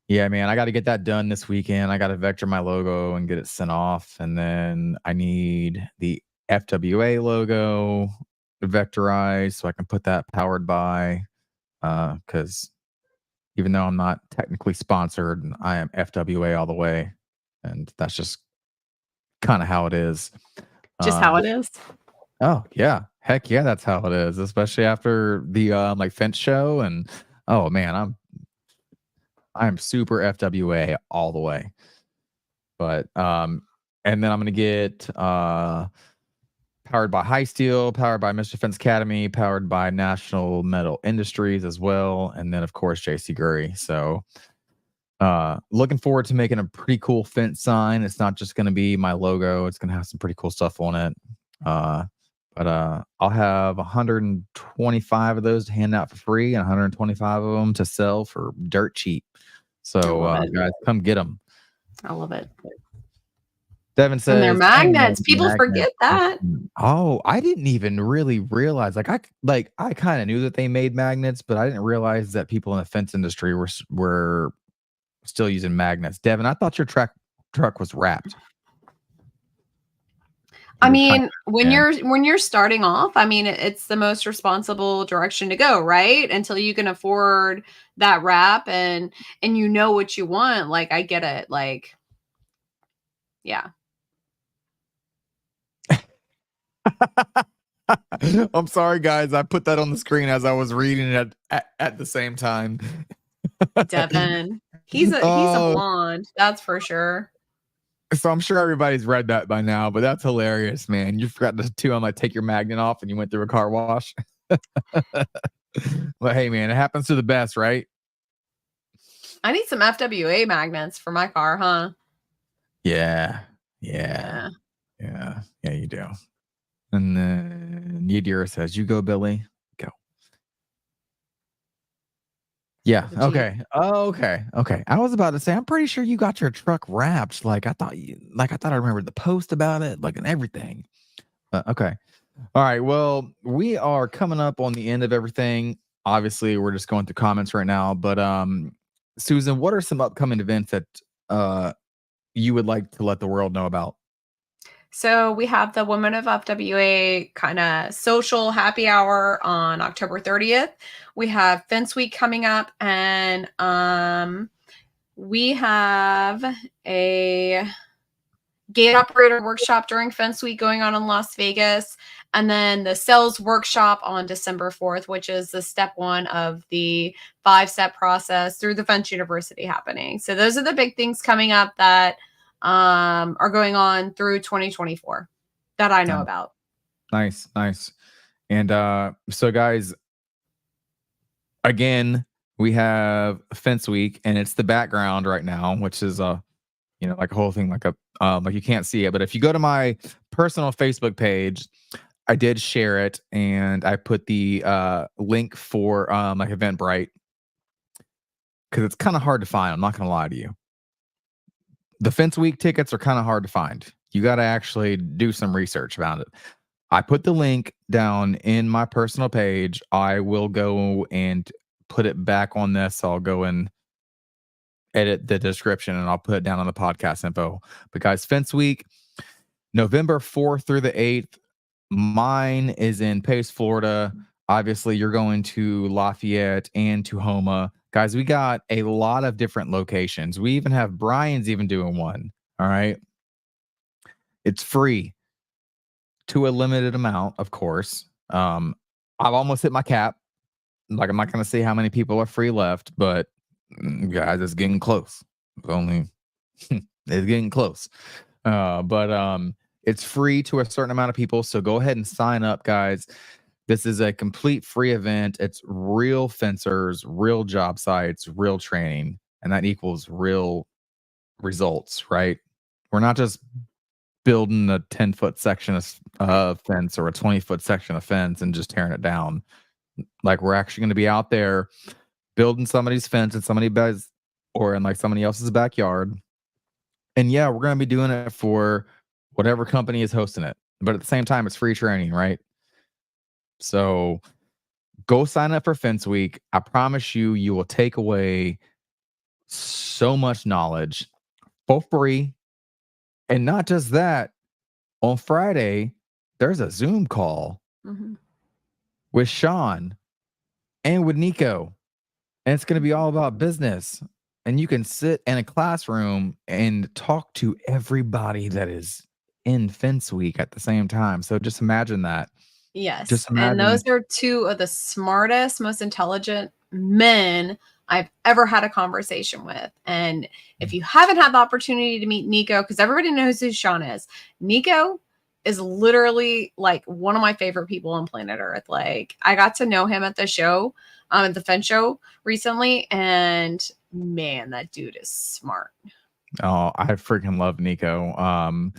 Speaker 2: Yeah, man, I got to get that done this weekend. I got to vector my logo and get it sent off. And then I need the FWA logo vectorized so I can put that powered by, because even though I'm not technically sponsored, I am FWA all the way. And that's just kind of how it is.
Speaker 3: Just how it is.
Speaker 2: Oh, yeah. Heck yeah, that's how it is, especially after the like fence show. And oh man, I'm super FWA all the way. But and then I'm gonna get powered by High Steel, powered by Mr. Fence Academy, powered by National Metal Industries as well, and then of course JC Gurry. So looking forward to making a pretty cool fence sign. It's not just gonna be my logo, it's gonna have some pretty cool stuff on it. But I'll have 125 of those to hand out for free and 125 of them to sell for dirt cheap. So guys, come get them.
Speaker 3: I love it.
Speaker 2: Devin says,
Speaker 3: and they're magnets. People forget that.
Speaker 2: Oh, I didn't even really realize. I kind of knew that they made magnets, but I didn't realize that people in the fence industry were still using magnets. Devin, I thought your truck was wrapped.
Speaker 3: I mean, when you're starting off, I mean, it's the most responsible direction to go, right? Until you can afford that wrap and you know what you want. Like, I get it. Like, yeah.
Speaker 2: I'm sorry, guys. I put that on the screen as I was reading it at the same time.
Speaker 3: Devin, he's a blonde, that's for sure.
Speaker 2: So I'm sure everybody's read that by now, but that's hilarious, man. You forgot to like take your magnet off and you went through a car wash. But hey, man, it happens to the best, right?
Speaker 3: I need some FWA magnets for my car, huh?
Speaker 2: Yeah, you do. And then Yadira says, "You go, Billy. Go." Yeah. Okay. Okay. I was about to say, I'm pretty sure you got your truck wrapped. Like I thought I remembered the post about it, like, and everything. Okay. All right. Well, we are coming up on the end of everything. Obviously, we're just going through comments right now. But Susan, what are some upcoming events that you would like to let the world know about?
Speaker 3: So we have the Women of FWA kind of social happy hour on October 30th. We have Fence Week coming up, and we have a gate operator workshop during Fence Week going on in Las Vegas, and then the sales workshop on December 4th, which is the step one of the 5-step process through the Fence University happening. So those are the big things coming up that are going on through 2024 that I know about.
Speaker 2: Nice. And so guys, again, we have Fence Week, and it's the background right now, which is like a whole thing, like you can't see it, but if you go to my personal Facebook page, I did share it, and I put the link for like Eventbrite, because it's kind of hard to find. I'm not gonna lie to you. The Fence Week tickets are kind of hard to find. You got to actually do some research about it. I put the link down in my personal page. I will go and put it back on this. I'll go and edit the description, and I'll put it down on the podcast info. But guys, Fence Week, November 4th through the 8th. Mine is in Pace, Florida. Obviously, you're going to Lafayette and to Houma. Guys, we got a lot of different locations. We even have Brian's even doing one. All right. It's free to a limited amount, of course. I've almost hit my cap. Like, I'm not going to say how many people are free left, but guys, it's getting close. It's getting close. But it's free to a certain amount of people. So go ahead and sign up, guys. This is a complete free event. It's real fencers, real job sites, real training, and that equals real results, right? We're not just building a 10-foot section of fence or a 20-foot section of fence and just tearing it down. Like, we're actually going to be out there building somebody's fence in somebody's or in like somebody else's backyard. And yeah, we're going to be doing it for whatever company is hosting it. But at the same time, it's free training, right? So go sign up for Fence Week. I promise you will take away so much knowledge for free. And not just that, on Friday, there's a Zoom call with Sean and with Nico. And it's going to be all about business. And you can sit in a classroom and talk to everybody that is in Fence Week at the same time. So just imagine that.
Speaker 3: Yes.
Speaker 2: Just
Speaker 3: And
Speaker 2: imagine.
Speaker 3: those are two of the smartest, most intelligent men I've ever had a conversation with. And if you haven't had the opportunity to meet Nico, because everybody knows who Sean is, Nico is literally like one of my favorite people on planet Earth. Like, I got to know him at the show, at the Fence show recently, and man, that dude is smart.
Speaker 2: Oh, I freaking love Nico.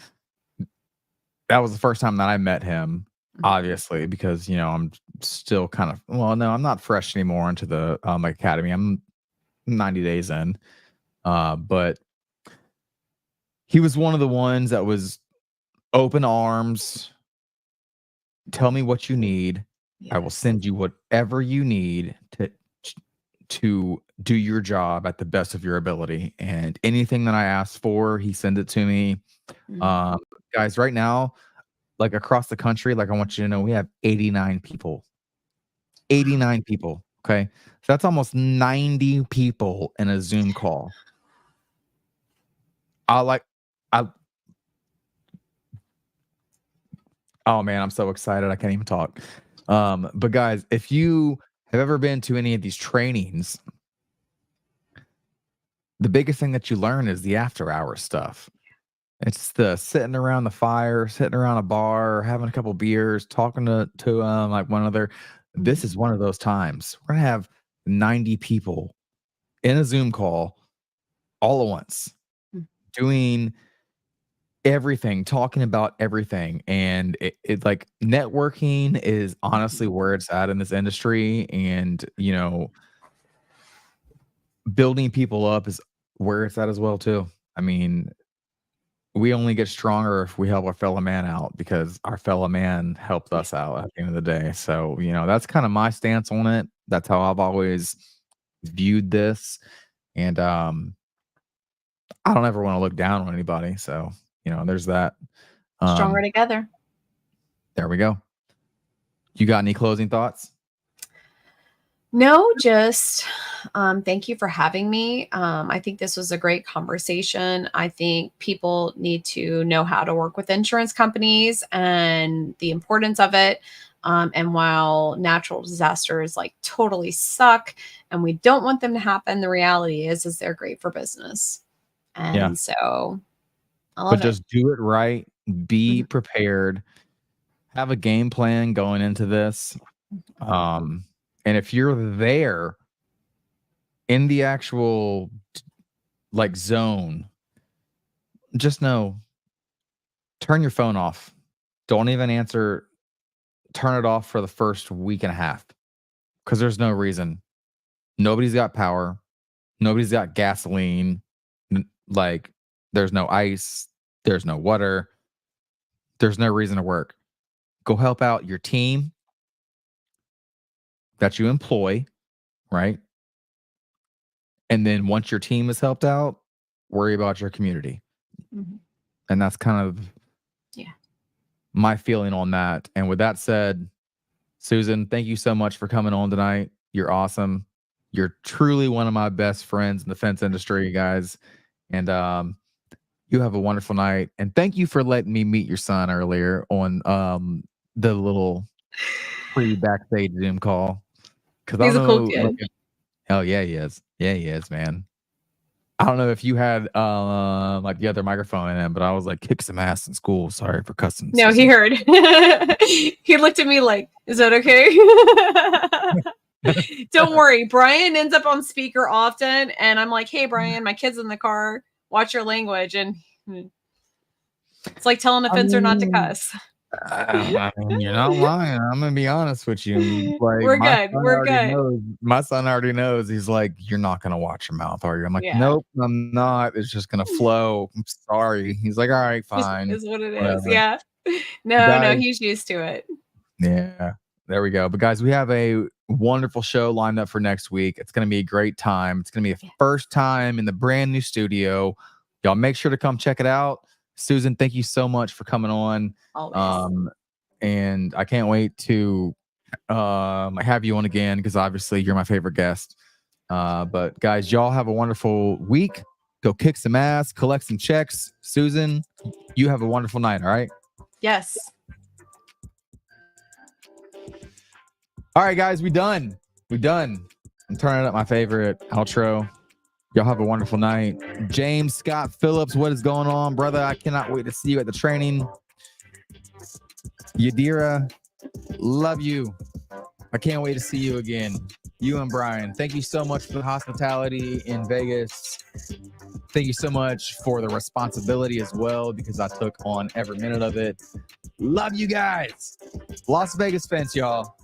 Speaker 2: That was the first time that I met him, obviously, because, you know, I'm still kind of, well, no, I'm not fresh anymore into the academy. I'm 90 days in. But he was one of the ones that was open arms. Tell me what you need. I will send you whatever you need to do your job at the best of your ability. And anything that I ask for, he sends it to me. Guys, right now, like across the country, like I want you to know, we have 89 people. 89 people. Okay. So that's almost 90 people in a Zoom call. Oh man, I'm so excited. I can't even talk. But guys, if you have ever been to any of these trainings, the biggest thing that you learn is the after hours stuff. It's the sitting around the fire, sitting around a bar, having a couple beers, talking to like one another. This is one of those times. We're gonna have 90 people in a Zoom call all at once, doing everything, talking about everything. And it like networking is honestly where it's at in this industry. And, you know, building people up is where it's at as well, too. I mean, we only get stronger if we help our fellow man out, because our fellow man helped us out at the end of the day. So, you know, that's kind of my stance on it. That's how I've always viewed this. And I don't ever want to look down on anybody. So, you know, there's that.
Speaker 3: Stronger together.
Speaker 2: There we go. You got any closing thoughts?
Speaker 3: No, just thank you for having me. I think this was a great conversation. I think people need to know how to work with insurance companies and the importance of it. And while natural disasters like totally suck and we don't want them to happen, the reality is they're great for business. And so I love
Speaker 2: it. Just do it right. Be prepared. Have a game plan going into this. And if you're there in the actual like zone, just know, turn your phone off. Don't even answer. Turn it off for the first week and a half, because there's no reason. Nobody's got power. Nobody's got gasoline. Like, there's no ice. There's no water. There's no reason to work. Go help out your team that you employ, right? And then once your team is helped out, worry about your community. And that's kind of my feeling on that. And with that said, Susan, thank you so much for coming on tonight. You're awesome. You're truly one of my best friends in the fence industry, guys. And you have a wonderful night. And thank you for letting me meet your son earlier on the little pre-backstage Zoom call. Because
Speaker 3: he's a cool kid.
Speaker 2: Oh yeah, he is. Yeah, he is, man. I don't know if you had like the other microphone in him, but I was like, kick some ass in school. Sorry for cussing.
Speaker 3: No, he heard. He looked at me like, is that okay? Don't worry. Brian ends up on speaker often. And I'm like, hey, Brian, my kid's in the car. Watch your language. And it's like telling a fencer not to cuss.
Speaker 2: I mean, you're not lying. I'm gonna be honest with you. Like,
Speaker 3: we're good. We're good.
Speaker 2: My son already knows. He's like, you're not gonna watch your mouth, are you? I'm like, nope, I'm not. It's just gonna flow. I'm sorry. He's like, all right, fine.
Speaker 3: Is what it is. Yeah. No, he's used to it.
Speaker 2: Yeah. There we go. But guys, we have a wonderful show lined up for next week. It's going to be a great time. It's going to be the first time in the brand new studio. Y'all make sure to come check it out. Susan, thank you so much for coming on.
Speaker 3: Always.
Speaker 2: And I can't wait to have you on again because obviously you're my favorite guest. But guys, y'all have a wonderful week. Go kick some ass, collect some checks. Susan, you have a wonderful night. All right.
Speaker 3: Yes.
Speaker 2: All right, guys, we done. I'm turning up my favorite outro. Y'all have a wonderful night. James Scott Phillips, what is going on, brother? I cannot wait to see you at the training. Yadira, love you. I can't wait to see you again. You and Brian, thank you so much for the hospitality in Vegas. Thank you so much for the responsibility as well, because I took on every minute of it. Love you guys. Las Vegas fence, y'all.